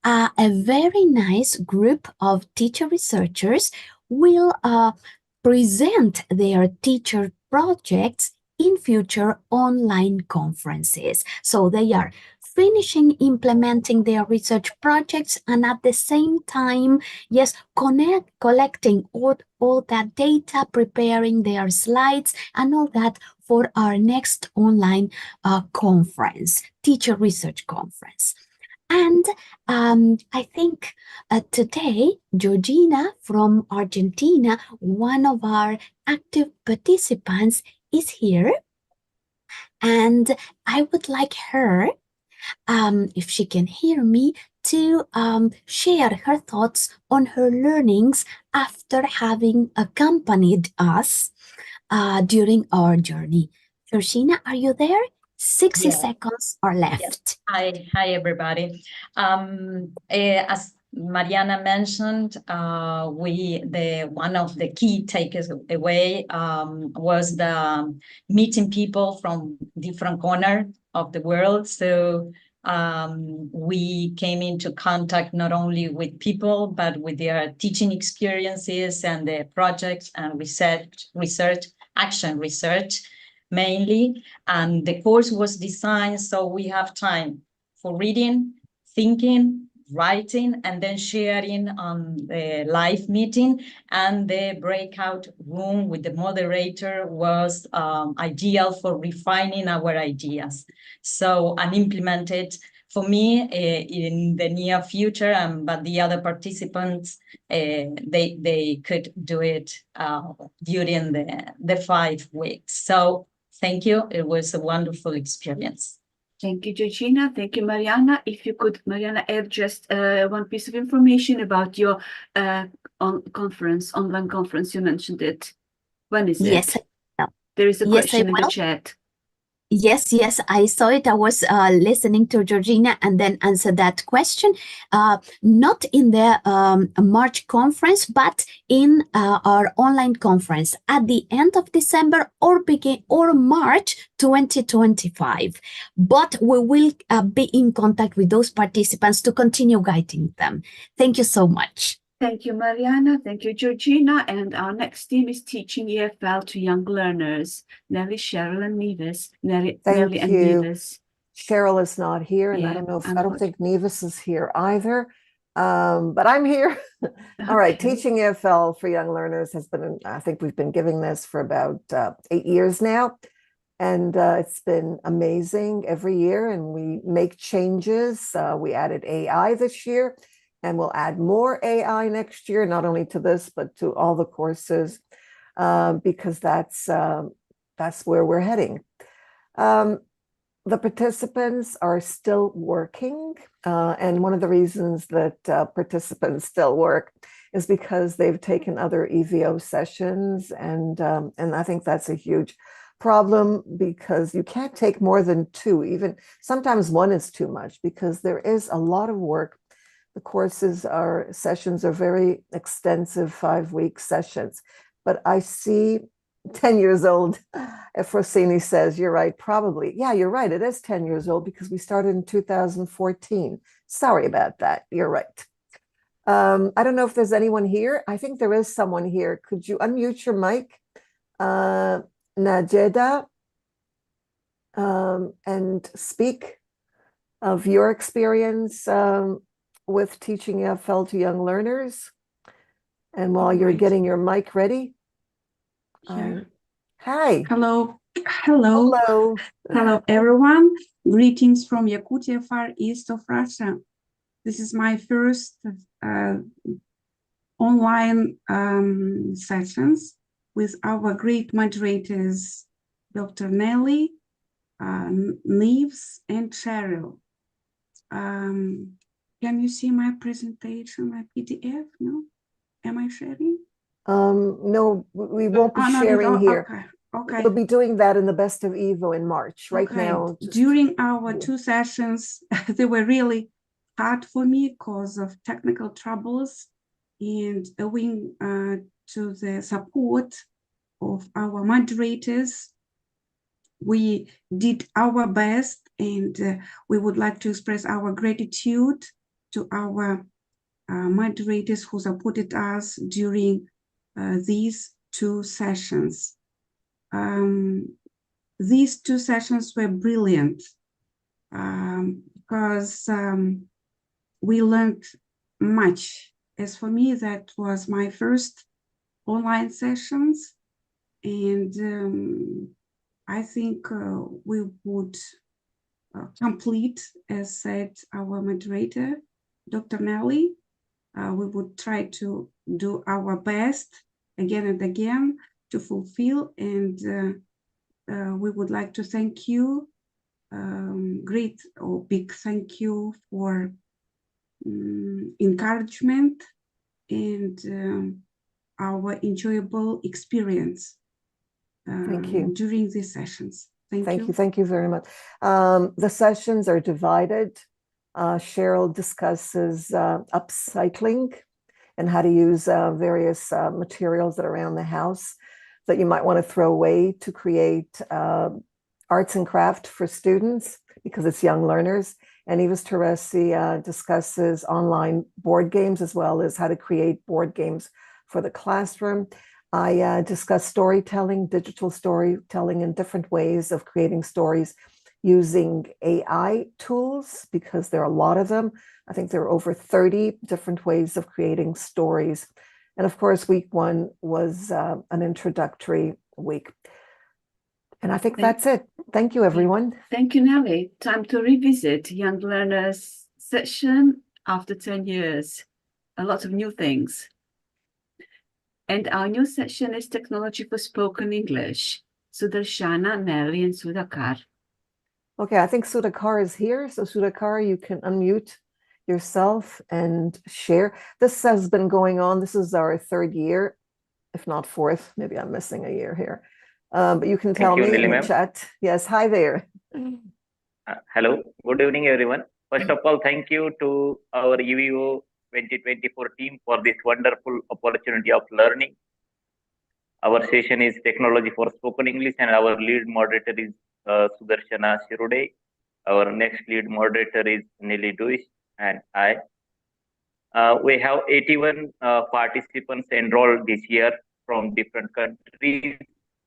A very nice group of teacher researchers will present their teacher projects in future online conferences. So they are finishing implementing their research projects and at the same time, yes, collecting all that data, preparing their slides and all that for our next online conference, teacher research conference. And I think today, Georgina from Argentina, one of our active participants, is here. And I would like her, if she can hear me, to share her thoughts on her learnings after having accompanied us during our journey. Georgina, are you there? 60 seconds are left. Yes. Hi, everybody. As Mariana mentioned, one of the key takeaway was the meeting people from different corners of the world. So we came into contact not only with people, but with their teaching experiences and the projects and action research mainly. And the course was designed so we have time for reading, thinking, writing, and then sharing on the live meeting. And the breakout room with the moderator was ideal for refining our ideas. So unimplemented for me in the near future, but the other participants, they could do it during the 5 weeks. So thank you. It was a wonderful experience. Thank you, Georgina. Thank you, Mariana. If you could, Mariana, add just one piece of information about your online conference. You mentioned it. When is it? Yes, there is a question in the chat. Yes, I saw it. I was listening to Georgina and then answered that question. Not in the March conference, but in our online conference at the end of December or March 2025. But we will be in contact with those participants to continue guiding them. Thank you so much. Thank you, Mariana. Thank you, Georgina. And our next team is teaching EFL to young learners. Nelly, Cheryl, and Nevis. Nelly and Nevis. Cheryl is not here, and I don't think Nevis is here either. But I'm here. All right, teaching EFL for young learners has been, I think we've been giving this for about 8 years now. And it's been amazing every year, and we make changes. We added AI this year. And we'll add more AI next year, not only to this, but to all the courses, because that's where we're heading. The participants are still working. And one of the reasons that participants still work is because they've taken other EVO sessions. And I think that's a huge problem because you can't take more than 2, even sometimes 1 is too much because there is a lot of work. The sessions are very extensive 5-week sessions, but I see 10 years old. Efrosini says, you're right, probably. Yeah, you're right. It is 10 years old because we started in 2014. Sorry about that. You're right. I don't know if there's anyone here. I think there is someone here. Could you unmute your mic? Najeda, and speak. of your experience with teaching EFL to young learners. And while you're Alright. getting your mic ready, Yeah. hi. Hello. Hello. Hello. Hello, everyone. Greetings from Yakutia, far east of Russia. This is my first online sessions with our great moderators, Dr. Nelly, Neves, and Cheryl. Can you see my presentation, my PDF? No? Am I sharing? No, we won't be sharing here. Okay. Okay. We'll be doing that in the Best of EVO in March. Right Okay. now, During our two sessions, they were really hard for me because of technical troubles, and owing to the support of our moderators, we did our best, and we would like to express our gratitude to our moderators who supported us during these two sessions. These two sessions were brilliant because we learned much. As for me, that was my first online sessions, and I think we would complete, as said our moderator, Dr. Nelly. We would try to do our best again and again to fulfill, and we would like to thank you, great or big thank you for encouragement and our enjoyable experience thank you. during these sessions. Thank you. Thank you very much. The sessions are divided. Cheryl discusses upcycling and how to use various materials that are around the house that you might want to throw away to create arts and craft for students because it's young learners. And Eva's Teresi discusses online board games as well as how to create board games for the classroom. I discuss storytelling, digital storytelling, and different ways of creating stories using AI tools, because there are a lot of them. I think there are over 30 different ways of creating stories. And of course, week one was an introductory week. And I think that's it. Thank you, everyone. Thank you, Nelly. Time to revisit Young Learners session after 10 years. A lot of new things. And our new session is Technology for Spoken English. Sudarshana, Nelly, and Sudhakar. Okay, I think Sudhakar is here. So Sudhakar, you can unmute yourself and share. This has been going on. This is our third year, if not fourth. Maybe I'm missing a year here. But you can tell me in the chat. Yes, hi there. Hello, good evening, everyone. First of all, thank you to our EVO 2024 team for this wonderful opportunity of learning. Our session is Technology for Spoken English, and our lead moderator is Sudarshana Shirude. Our next lead moderator is Nelly Duish, and I. We have 81 participants enrolled this year from different countries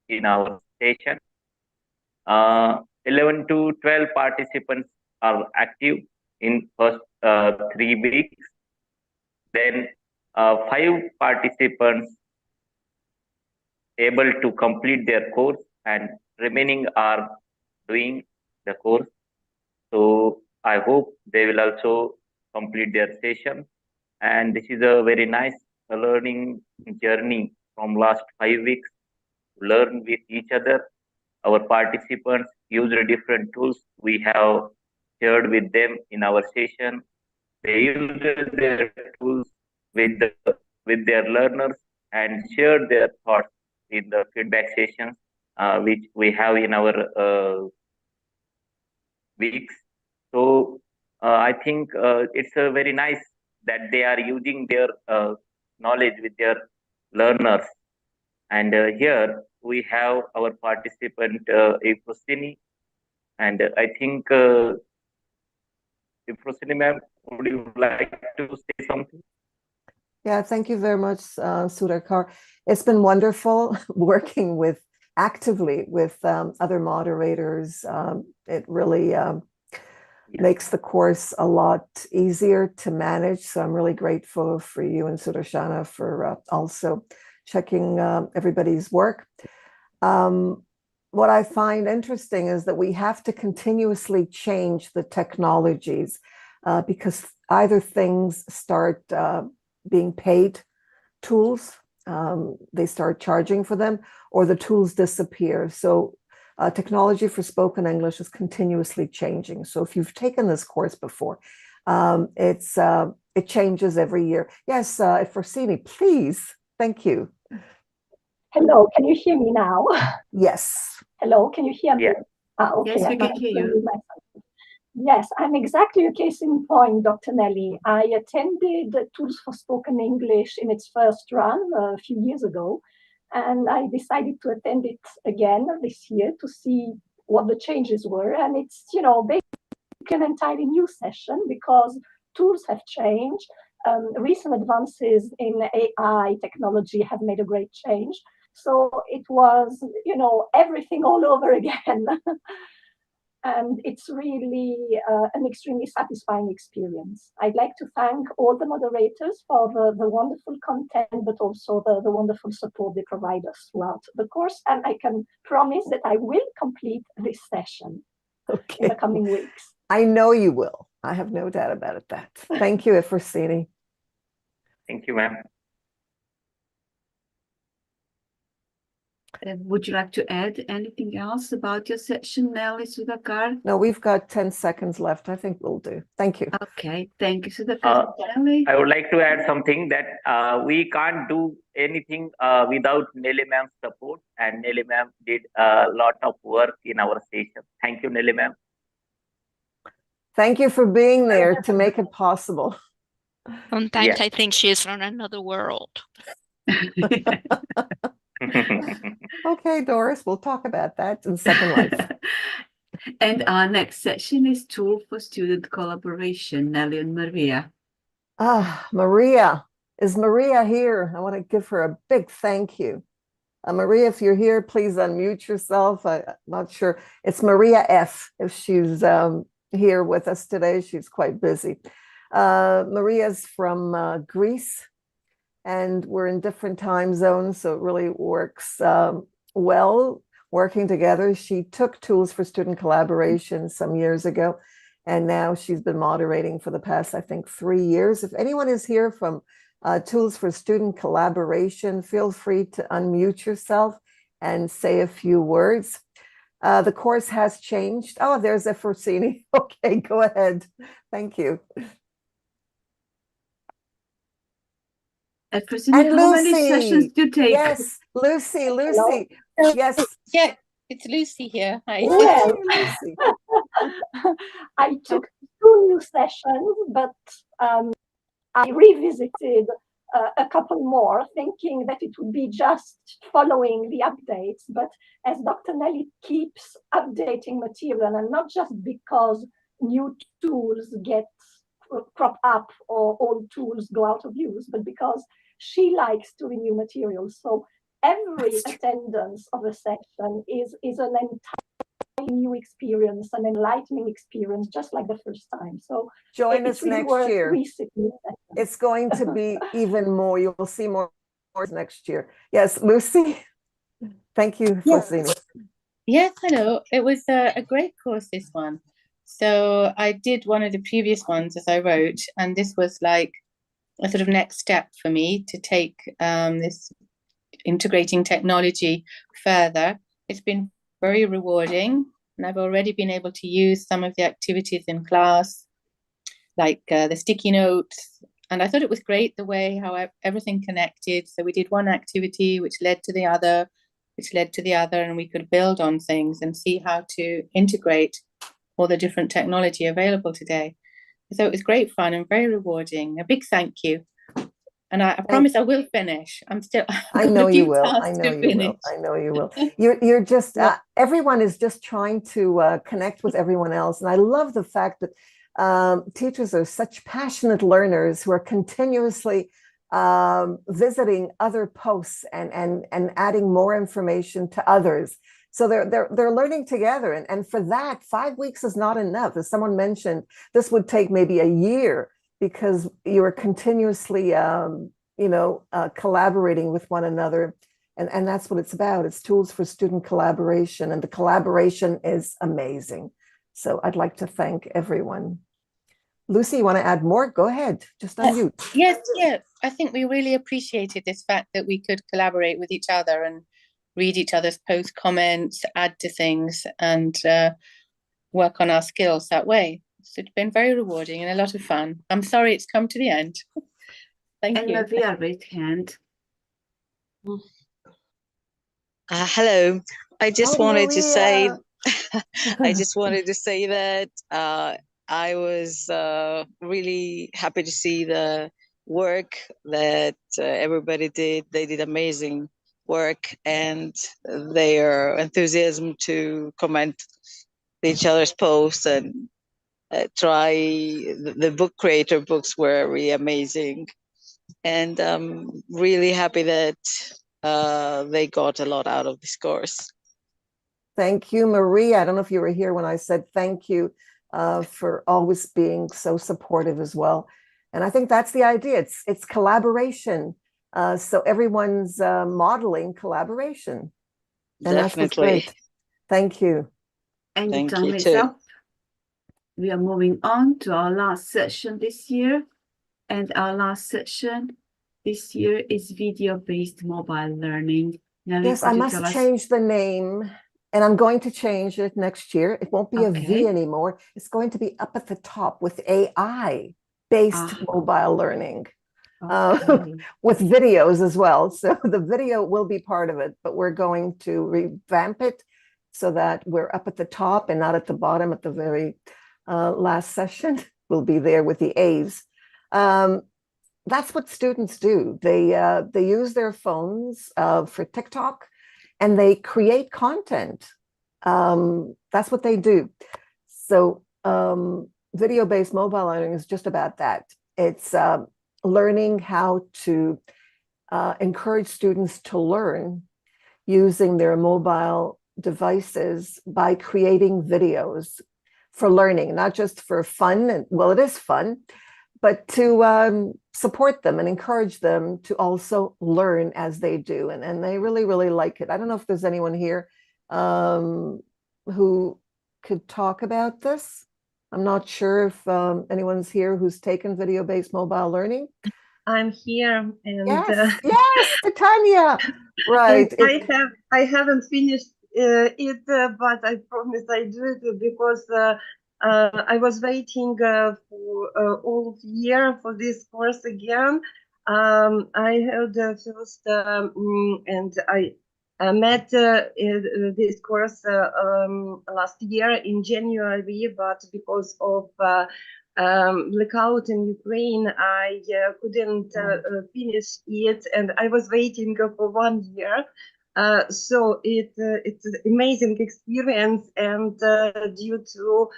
in our session. 11 to 12 participants are active in first 3 weeks. Then 5 participants able to complete their course, and remaining are doing the course. So I hope they will also complete their session. And this is a very nice learning journey from last 5 weeks to learn with each other. Our participants use different tools we have shared with them in our session. They use their tools with their learners and share their thoughts in the feedback sessions, which we have in our weeks. So I think it's very nice that they are using their knowledge with their learners. And here we have our participant Efrosini, and I think Efrosini ma'am, would you like to say something? Yeah, thank you very much, Sudhakar. It's been wonderful working actively with other moderators. It really makes the course a lot easier to manage. So I'm really grateful for you and Sudarshana for also checking everybody's work. What I find interesting is that we have to continuously change the technologies because either things start being paid tools, they start charging for them, or the tools disappear. So technology for spoken English is continuously changing. So if you've taken this course before, it changes every year. Yes, Forsini, please. Thank you. Hello, can you hear me now? Yes. Hello, can you hear me? Yeah. Okay, Yes, we can hear you. Yes, I'm exactly a case in point, Dr. Nelly. I attended Tools for Spoken English in its first run a few years ago, and I decided to attend it again this year to see what the changes were. And it's, basically an entirely new session because tools have changed. Recent advances in AI technology have made a great change. So it was, everything all over again. And it's really an extremely satisfying experience. I'd like to thank all the moderators for the wonderful content, but also the wonderful support they provide us throughout the course. And I can promise that I will complete this session in the coming weeks. I know you will. I have no doubt about it. Thank you, Efrosini. Thank you, ma'am. Would you like to add anything else about your section, Nelly Sudhakar? No, we've got 10 seconds left. I think we'll do. Thank you. Okay, thank you, Sudhakar. Nelly? I would like to add something that we can't do anything without Nelly ma'am's support, and Nelly ma'am did a lot of work in our session. Thank you, Nelly ma'am. Thank you for being there to make it possible. Sometimes I think she is from another world. Okay, Doris, we'll talk about that in Second Life. And our next session is Tool for Student Collaboration, Nelly and Maria. Maria. Is Maria here? I want to give her a big thank you. Maria, if you're here, please unmute yourself. I'm not sure. It's Maria F. If she's here with us today, she's quite busy. Maria's from Greece, and we're in different time zones, so it really works well working together. She took Tools for Student Collaboration some years ago, and now she's been moderating for the past, I think, 3 years. If anyone is here from Tools for Student Collaboration, feel free to unmute yourself and say a few words. The course has changed. Oh, there's Efrosini. Okay, go ahead. Thank you. And how many sessions do you take? Yes, Lucy. Yes. Yeah, it's Lucy here. Hi. Well, Lucy. I took 2 new sessions, but I revisited a couple more, thinking that it would be just following the updates. But as Dr. Nelly keeps updating material, and not just because new tools get crop up or old tools go out of use, but because she likes to renew materials. So every attendance of a session is an entirely new experience, an enlightening experience, just like the first time. So join us really next year. It's going to be even more. You will see more next year. Yes, Lucy. Thank you, Forsini. Yes, hello. It was a great course, this one. So I did one of the previous ones as I wrote, and this was like a sort of next step for me to take this integrating technology further. It's been very rewarding, and I've already been able to use some of the activities in class, like the sticky notes. And I thought it was great the way how everything connected. So we did one activity which led to the other, and we could build on things and see how to integrate all the different technology available today. So it was great fun and very rewarding. A big thank you. And I promise I will finish. I know you will. I know you will. I know you will. You're just, everyone is just trying to connect with everyone else. And I love the fact that teachers are such passionate learners who are continuously visiting other posts and adding more information to others. So they're learning together. And for that, 5 weeks is not enough. As someone mentioned, this would take maybe a year because you are continuously, collaborating with one another. And that's what it's about. It's tools for student collaboration. And the collaboration is amazing. So I'd like to thank everyone. Lucy, you want to add more? Go ahead. Just unmute. Yes, yeah. I think we really appreciated this fact that we could collaborate with each other and read each other's post comments, add to things, and work on our skills that way. So it's been very rewarding and a lot of fun. I'm sorry it's come to the end. Thank you. And Maria, raise hand. Hello. I just wanted to say, Maria. that I was really happy to see the work that everybody did. They did amazing work, and their enthusiasm to comment each other's posts and try the book creator books were really amazing. And I'm really happy that they got a lot out of this course. Thank you, Maria. I don't know if you were here when I said thank you for always being so supportive as well. And I think that's the idea. It's collaboration. So everyone's modeling collaboration. And that's what's great. Thank you. And the Thank time you is too. up. We are moving on to our last session this year. And our last session this year is video-based mobile learning. Nelly, Yes, could I you must tell us? change the name, and I'm going to change it next year. It won't be a V Okay. anymore. It's going to be up at the top with AI-based mobile learning. Okay. With videos as well. So the video will be part of it, but we're going to revamp it so that we're up at the top and not at the bottom at the very last session. We'll be there with the A's. That's what students do. They use their phones for TikTok, and they create content. That's what they do. So video-based mobile learning is just about that. It's learning how to encourage students to learn using their mobile devices by creating videos for learning, not just for fun. And well, it is fun, but to support them and encourage them to also learn as they do. And they really, really like it. I don't know if there's anyone here who could talk about this. I'm not sure if anyone's here who's taken video-based mobile learning. I'm here, and yes, Titania. Right. I haven't finished it, but I promise I do it because I was waiting for all year for this course again. I held the first, and I met this course last year in January, but because of blackout in Ukraine, I couldn't finish it, and I was waiting for 1 year. So it's an amazing experience, and due to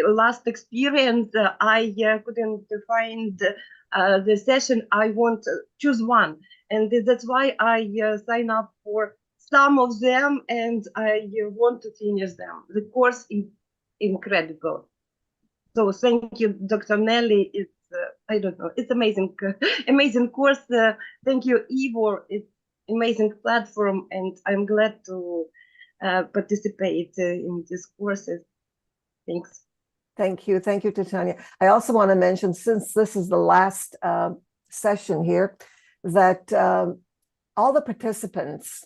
last experience, I couldn't find the session I want to choose one, and that's why I sign up for some of them, and I want to finish them. The course is incredible. So thank you, Dr. Nelly. It's I don't know, it's amazing, amazing course. Thank you, EVO. It's amazing platform, and I'm glad to participate in these courses. Thanks. Thank you, Titania. I also want to mention, since this is the last session here, that all the participants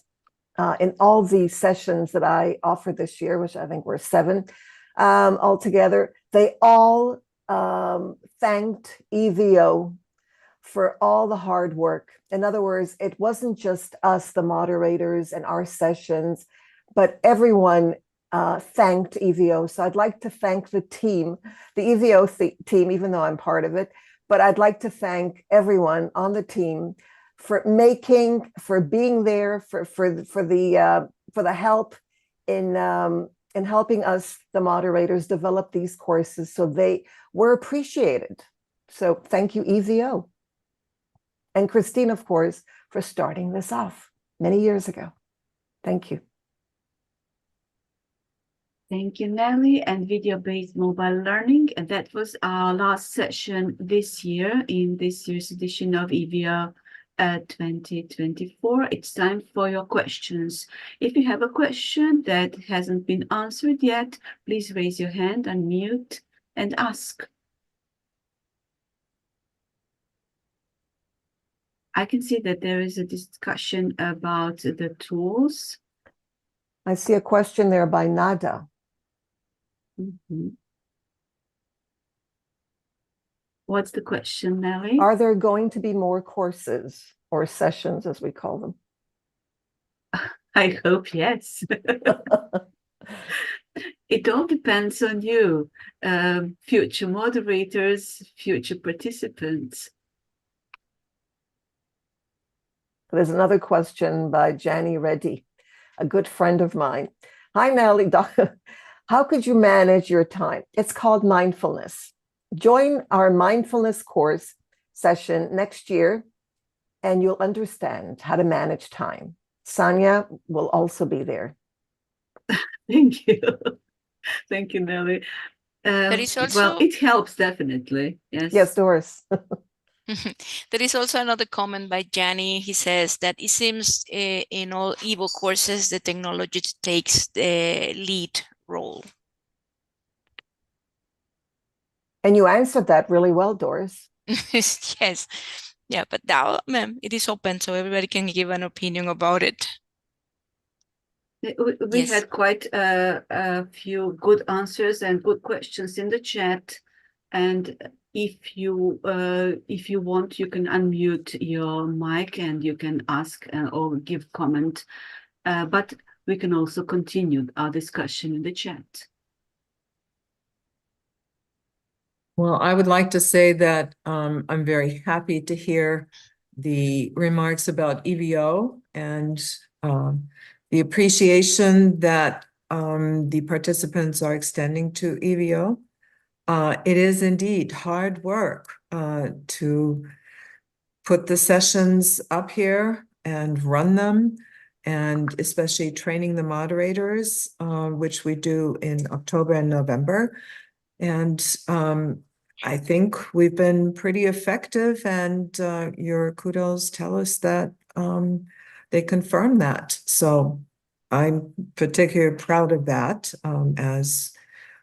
in all the sessions that I offered this year, which I think were 7 altogether, they all thanked EVO for all the hard work. In other words, it wasn't just us, the moderators, and our sessions, but everyone thanked EVO. So I'd like to thank the team, the EVO team, even though I'm part of it, but I'd like to thank everyone on the team for being there, for the help in helping us, the moderators, develop these courses so they were appreciated. So thank you, EVO. And Christine, of course, for starting this off many years ago. Thank you. Thank you, Nelly, and video-based mobile learning. And that was our last session this year in this year's edition of EVO 2024. It's time for your questions. If you have a question that hasn't been answered yet, please raise your hand, unmute, and ask. I can see that there is a discussion about the tools. I see a question there by Nada. What's the question, Nelly? Are there going to be more courses or sessions, as we call them? I hope yes. It all depends on you, future moderators, future participants. There's another question by Jani Reddy, a good friend of mine. Hi, Nelly. How could you manage your time? It's called mindfulness. Join our mindfulness course session next year, and you'll understand how to manage time. Sonia will also be there. Thank you. Thank you, Nelly. There is also... Well, it helps, definitely. Yes. Yes, Doris. There is also another comment by Gianni. He says that it seems in all EVO courses, the technology takes the lead role. And you answered that really well, Doris. Yes. Yeah, but now it is open, so everybody can give an opinion about it. We Yes. had quite a few good answers and good questions in the chat. And if you want, you can unmute your mic and you can ask or give comment. But we can also continue our discussion in the chat. Well, I would like to say that I'm very happy to hear the remarks about EVO and the appreciation that the participants are extending to EVO. It is indeed hard work to put the sessions up here and run them, and especially training the moderators, which we do in October and November. And I think we've been pretty effective, and your kudos tell us that they confirm that. So I'm particularly proud of that as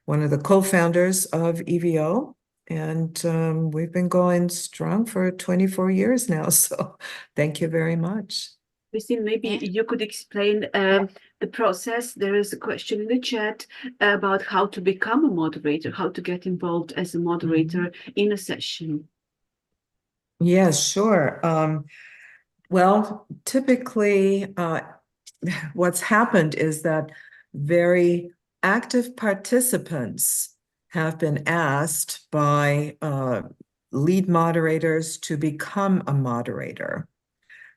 one of the co-founders of EVO. And we've been going strong for 24 years now. So thank you very much. Christine, maybe you could explain the process. There is a question in the chat about how to become a moderator, how to get involved as a moderator in a session. Yes, sure. Well, typically what's happened is that very active participants have been asked by lead moderators to become a moderator.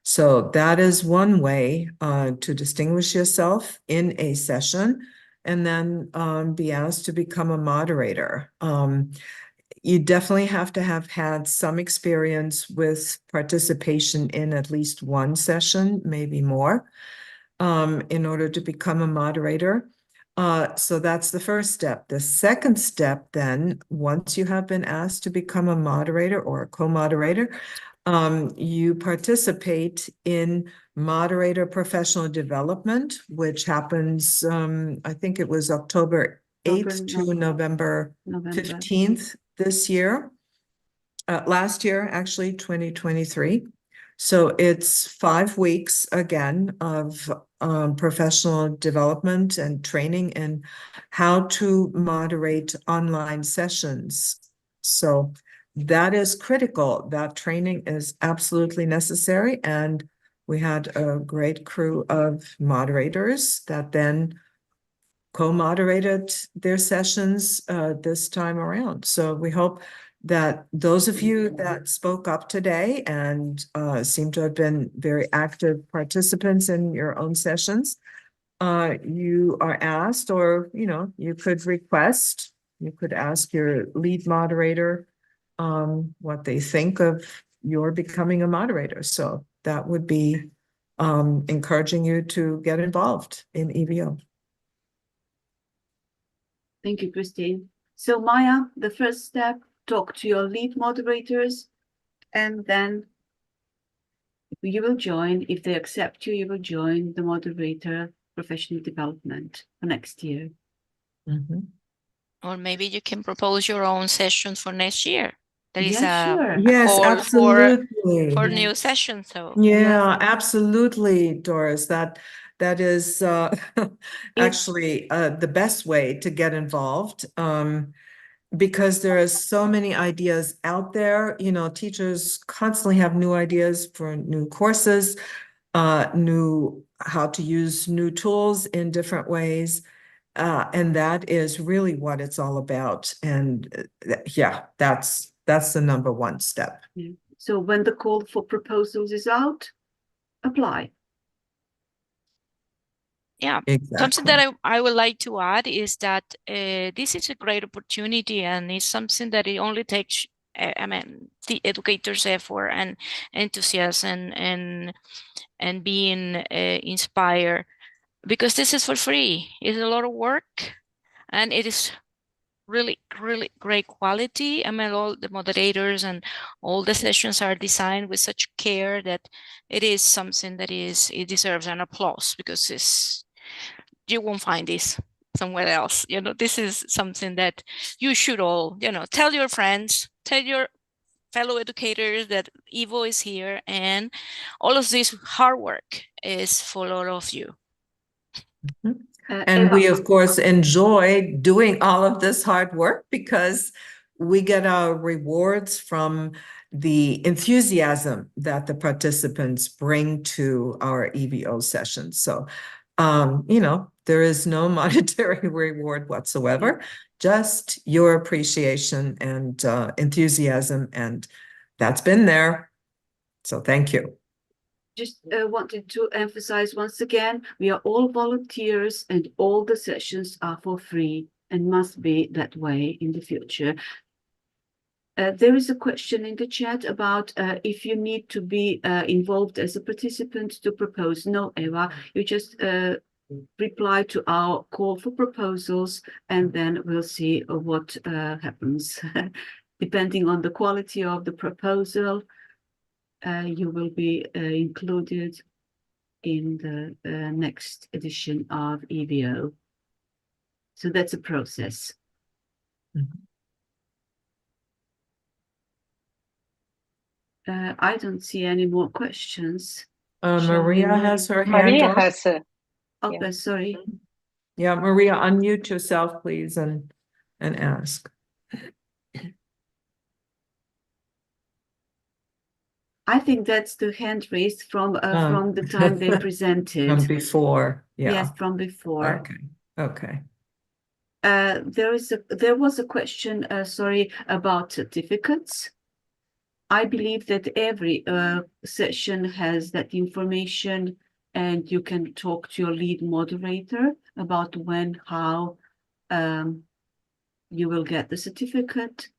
So that is one way to distinguish yourself in a session and then be asked to become a moderator. You definitely have to have had some experience with participation in at least one session, maybe more, in order to become a moderator. So that's the first step. The second step then, once you have been asked to become a moderator or a co-moderator, you participate in moderator professional development, which happens, I think it was October 8th to November 15th this year. Last year, actually, 2023. So it's 5 weeks again of professional development and training in how to moderate online sessions. So that is critical. That training is absolutely necessary. And we had a great crew of moderators that then co-moderated their sessions this time around. So we hope that those of you that spoke up today and seem to have been very active participants in your own sessions, you are asked, or you could request, you could ask your lead moderator what they think of your becoming a moderator. So that would be encouraging you to get involved in EVO. Thank you, Christine. So Maya, the first step, talk to your lead moderators, and then you will join, if they accept you, you will join the moderator professional development for next year. Or maybe you can propose your own session for next year. There is sure. a Yes, call absolutely. for new sessions. So yeah, absolutely, Doris. That is actually the best way to get involved. Because there are so many ideas out there. You know, teachers constantly have new ideas for new courses, new how to use new tools in different ways. And that is really what it's all about. And yeah, that's the number one step. Yeah. So when the call for proposals is out, apply. yeah, Exactly. something that I would like to add is that this is a great opportunity, and it's something that it only takes, the educators' effort and enthusiasm and being inspired, because this is for free. It's a lot of work, and it is really, really great quality. I mean, all the moderators and all the sessions are designed with such care that it is something that it deserves an applause, because you won't find this somewhere else. You know, this is something that you should all, tell your friends, tell your fellow educators that EVO is here, and all of this hard work is for all of you. And we, of course, enjoy doing all of this hard work because we get our rewards from the enthusiasm that the participants bring to our EVO sessions. So, there is no monetary reward whatsoever, just your appreciation and enthusiasm, and that's been there. So thank you. Just wanted to emphasize once again, we are all volunteers and all the sessions are for free and must be that way in the future. There is a question in the chat about if you need to be involved as a participant to propose. No, Eva, you just reply to our call for proposals, and then we'll see what happens. Depending on the quality of the proposal, you will be included in the next edition of EVO. So that's a process. I don't see any more questions. Maria has her hand Maria up. has Okay, yeah. sorry. Yeah, Maria, unmute yourself, please, and ask. I think that's the hand raised from the time they presented. From before, yeah. Yes, from before. Okay. There was a question, sorry, about certificates. I believe that every session has that information, and you can talk to your lead moderator about when, how you will get the certificate,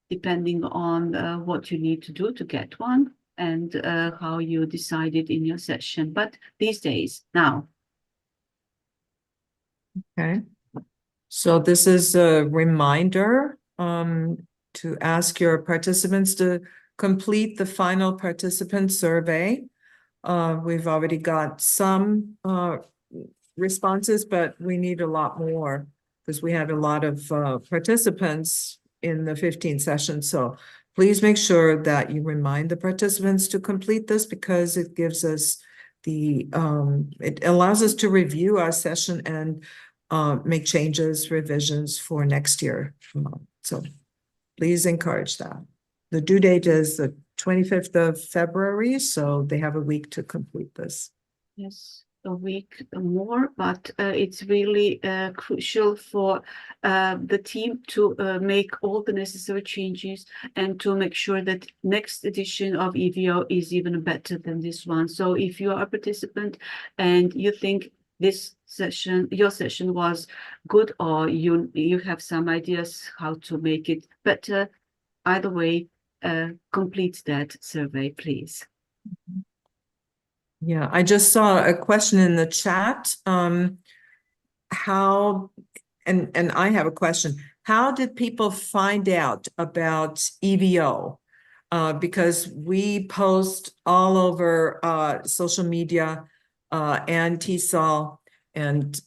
depending on what you need to do to get one, and how you decided in your session. But these days, now. Okay. So this is a reminder to ask your participants to complete the final participant survey. We've already got some responses, but we need a lot more because we had a lot of participants in the 15 sessions. So please make sure that you remind the participants to complete this, because it gives us it allows us to review our session and make changes, revisions for next year. So please encourage that. The due date is the 25th of February, so they have a week to complete this. Yes, a week more, but it's really crucial for the team to make all the necessary changes and to make sure that next edition of EVO is even better than this one. So if you are a participant and you think this session, your session was good, or you have some ideas how to make it better, either way, complete that survey, please. Yeah, I just saw a question in the chat. how, and I have a question. How did people find out about EVO? Because we post all over social media and TESOL. And,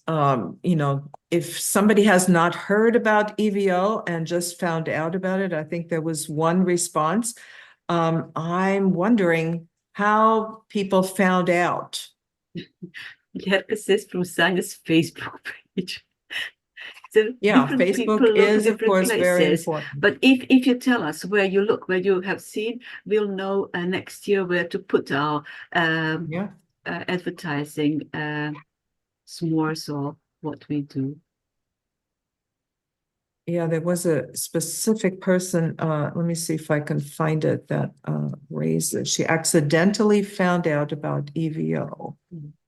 if somebody has not heard about EVO and just found out about it, I think there was one response. I'm wondering how people found out. Herkes is from Science Facebook page. So Yeah, different Facebook people look at is, of different course, very places. important. But if you tell us where you look, where you have seen, we'll know next year where to put our advertising s'mores or what we do. Yeah, there was a specific person, let me see if I can find it, that raised it. She accidentally found out about EVO.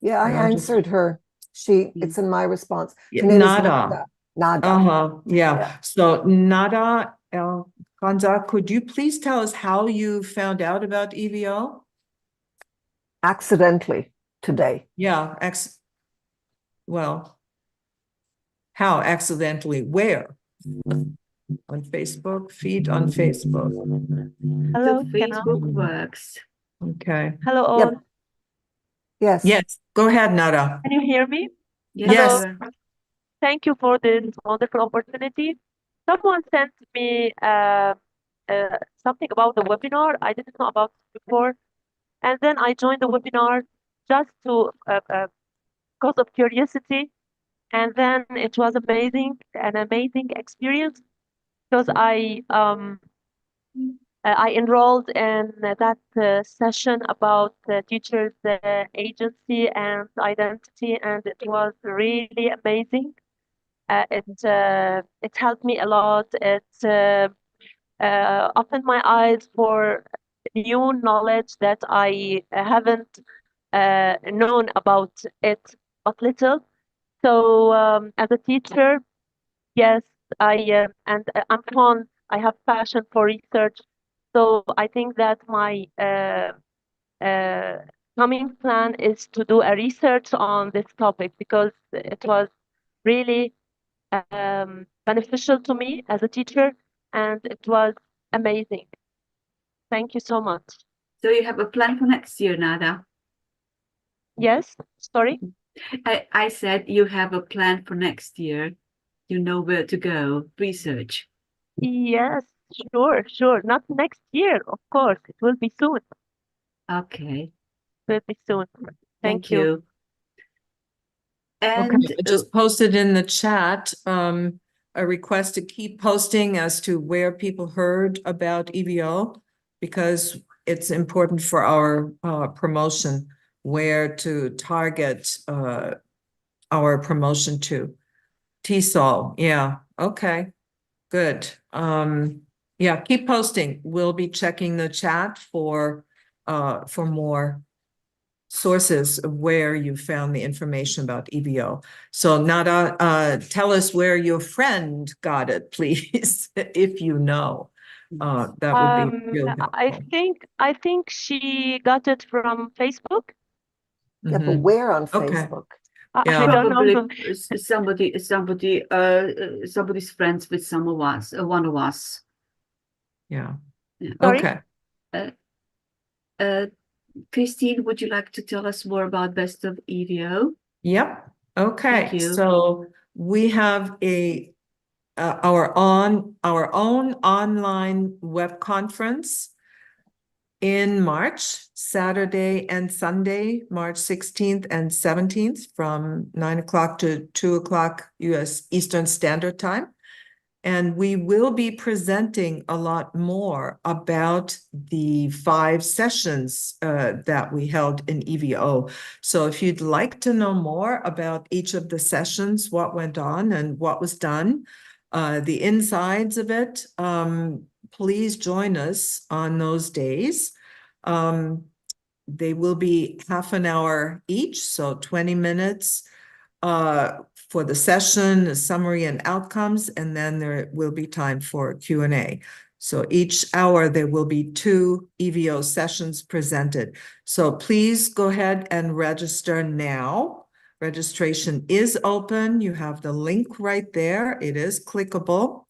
Yeah, I answered her. It's in my response. Her name is Nada. Nada. Yeah. So Nada Kanza, could you please tell us how you found out about EVO? Accidentally today. Yeah, well, how accidentally? Where? On Facebook, feed on Facebook. Hello, so Facebook works. Okay. Hello all. Yes. Yes, go ahead, Nada. Can you hear me? Yes. Hello. Thank you for this wonderful opportunity. Someone sent me something about the webinar. I didn't know about it before. And then I joined the webinar just to because of curiosity. And then it was an amazing experience because I enrolled in that session about teachers' agency and identity, and it was really amazing. It helped me a lot. It opened my eyes for new knowledge that I haven't known about it but little. So as a teacher, yes, I'm fond. I have passion for research. So I think that my coming plan is to do a research on this topic because it was really beneficial to me as a teacher, and it was amazing. Thank you so much. So you have a plan for next year, Nada? Yes, sorry? I said you have a plan for next year. You know where to go, research. Yes, sure. Not next year, of course. It will be soon. Okay. It will be soon. Thank you. And okay, I just posted in the chat a request to keep posting as to where people heard about EVO, because it's important for our promotion, where to target our promotion to. TESOL, yeah, okay, good. Yeah, keep posting. We'll be checking the chat for more sources of where you found the information about EVO. So Nada, tell us where your friend got it, please, if you know. That would be really helpful. I think she got it from Facebook. Yeah, but where on Okay. Facebook? Yeah. I don't Probably know. somebody's friends with some of us, one of us. Yeah. Sorry? Okay. Christine, would you like to tell us more about Best of EVO? Yep. Okay. Thank you. So we have our own online web conference in March, Saturday and Sunday, March 16th and 17th from 9 o'clock to 2 o'clock US Eastern Standard Time. And we will be presenting a lot more about the 5 sessions that we held in EVO. So if you'd like to know more about each of the sessions, what went on and what was done, the insides of it, please join us on those days. They will be half an hour each, so 20 minutes for the session, a summary and outcomes, and then there will be time for Q&A. So each hour there will be 2 EVO sessions presented. So please go ahead and register now Registration is open. You have the link right there. It is clickable.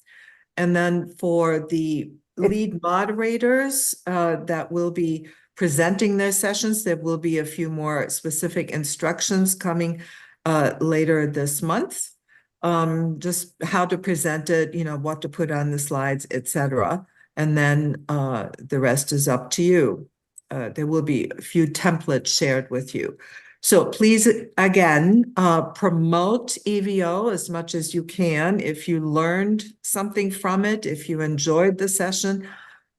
And then for the lead moderators that will be presenting their sessions, there will be a few more specific instructions coming later this month. Just how to present it, what to put on the slides, etc. And then the rest is up to you. There will be a few templates shared with you. So please, again, promote EVO as much as you can. If you learned something from it, if you enjoyed the session,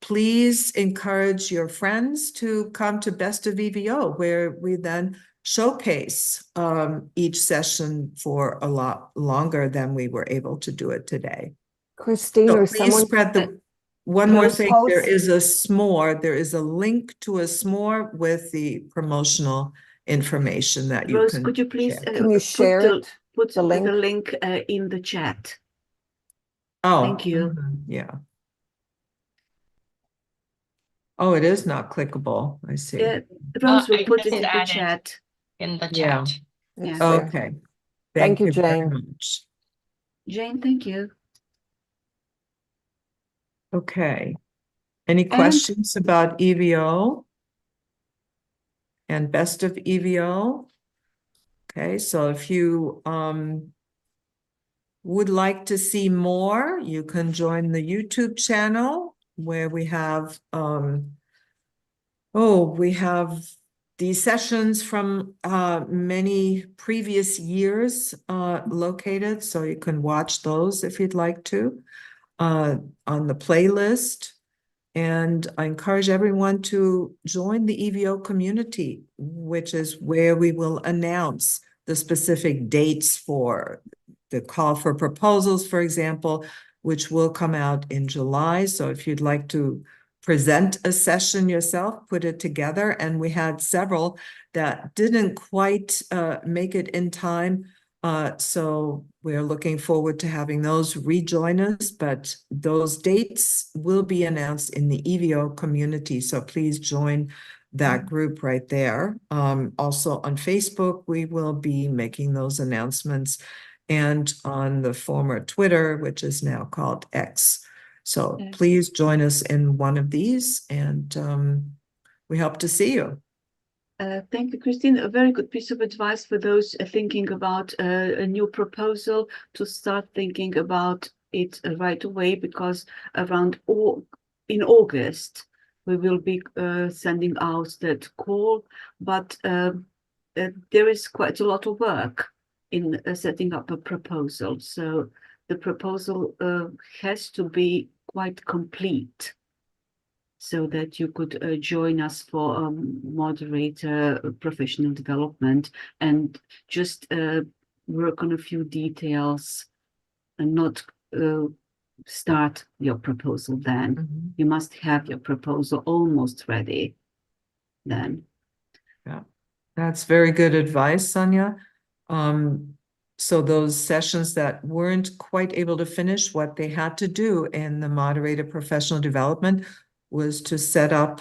please encourage your friends to come to Best of EVO, where we then showcase each session for a lot longer than we were able to do it today. Christine, So or please someone spread the one more thing. There post- is a s'more. There is a link to a s'more with the promotional information that you Rose, can could you please share. Can you share put the link? in the chat? Oh, Thank you. Yeah. Oh, it is not clickable. I see. Rose will I put it just in the added chat. in the Yeah. chat. It's Yeah. there. Okay. Thank you, you very Jane. much. Jane, thank you. Okay. Any questions about EVO and Best of EVO? Okay, so if you would like to see more, you can join the YouTube channel where we have these sessions from many previous years located, so you can watch those if you'd like to on the playlist. And I encourage everyone to join the EVO community, which is where we will announce the specific dates for the call for proposals, for example, which will come out in July. So if you'd like to present a session yourself, put it together. And we had several that didn't quite make it in time. So we're looking forward to having those rejoin us, but those dates will be announced in the EVO community. So please join that group right there. Also on Facebook, we will be making those announcements, and on the former Twitter, which is now called X. So please join us in one of these, and we hope to see you. Thank you, Christine. A very good piece of advice for those thinking about a new proposal, to start thinking about it right away, because in August, we will be sending out that call, but there is quite a lot of work in setting up a proposal. So the proposal has to be quite complete, so that you could join us for moderator professional development, and just work on a few details and not start your proposal then. You must have your proposal almost ready then. Yeah, that's very good advice, Sonia. So those sessions that weren't quite able to finish, what they had to do in the moderator professional development was to set up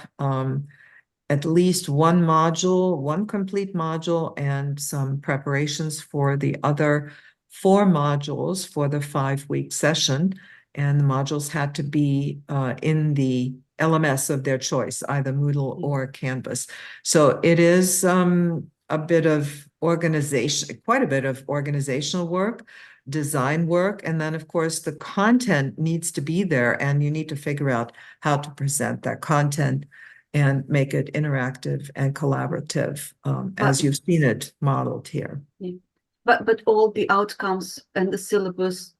at least one module, one complete module, and some preparations for the other 4 modules for the 5-week session. And the modules had to be in the LMS of their choice, either Moodle or Canvas. So it is a bit of organization, quite a bit of organizational work, design work, and then of course the content needs to be there, and you need to figure out how to present that content and make it interactive and collaborative, as you've seen it modeled here. Yeah. But all the outcomes and the syllabus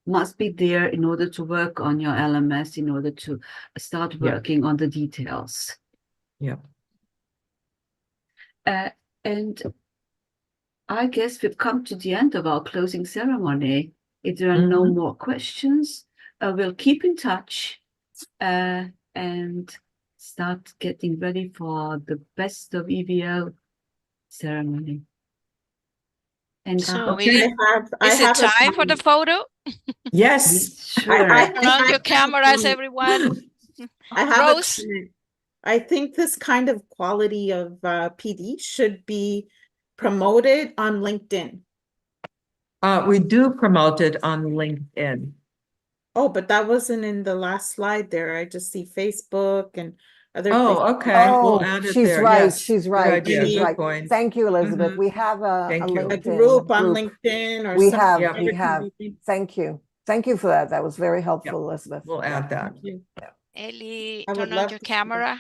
must be there in order to work on your LMS, in order to start working on the details. Yeah. And I guess we've come to the end of our closing ceremony. If there are no more questions, we'll keep in touch and start getting ready for the Best of EVO ceremony. And So Okay, is it time for the photo? Yes. Sure. Turn on your cameras, everyone. I have Rose? I think this kind of quality of PD should be promote it on LinkedIn? We do promote it on LinkedIn. Oh, but that wasn't in the last slide there. I just see Facebook and other places. Oh, okay. We'll Oh, add it she's there. right. Yes. She's Good right. idea. She's Good right. point. Thank you, Elizabeth. Mhm. We have a Thank you. A LinkedIn group on LinkedIn or We something. have, Yeah. we have. Thank you. Thank you for that. That was very helpful, Elizabeth. We'll Yeah. add that. Yeah. Ellie, I would turn on love your to see that. camera.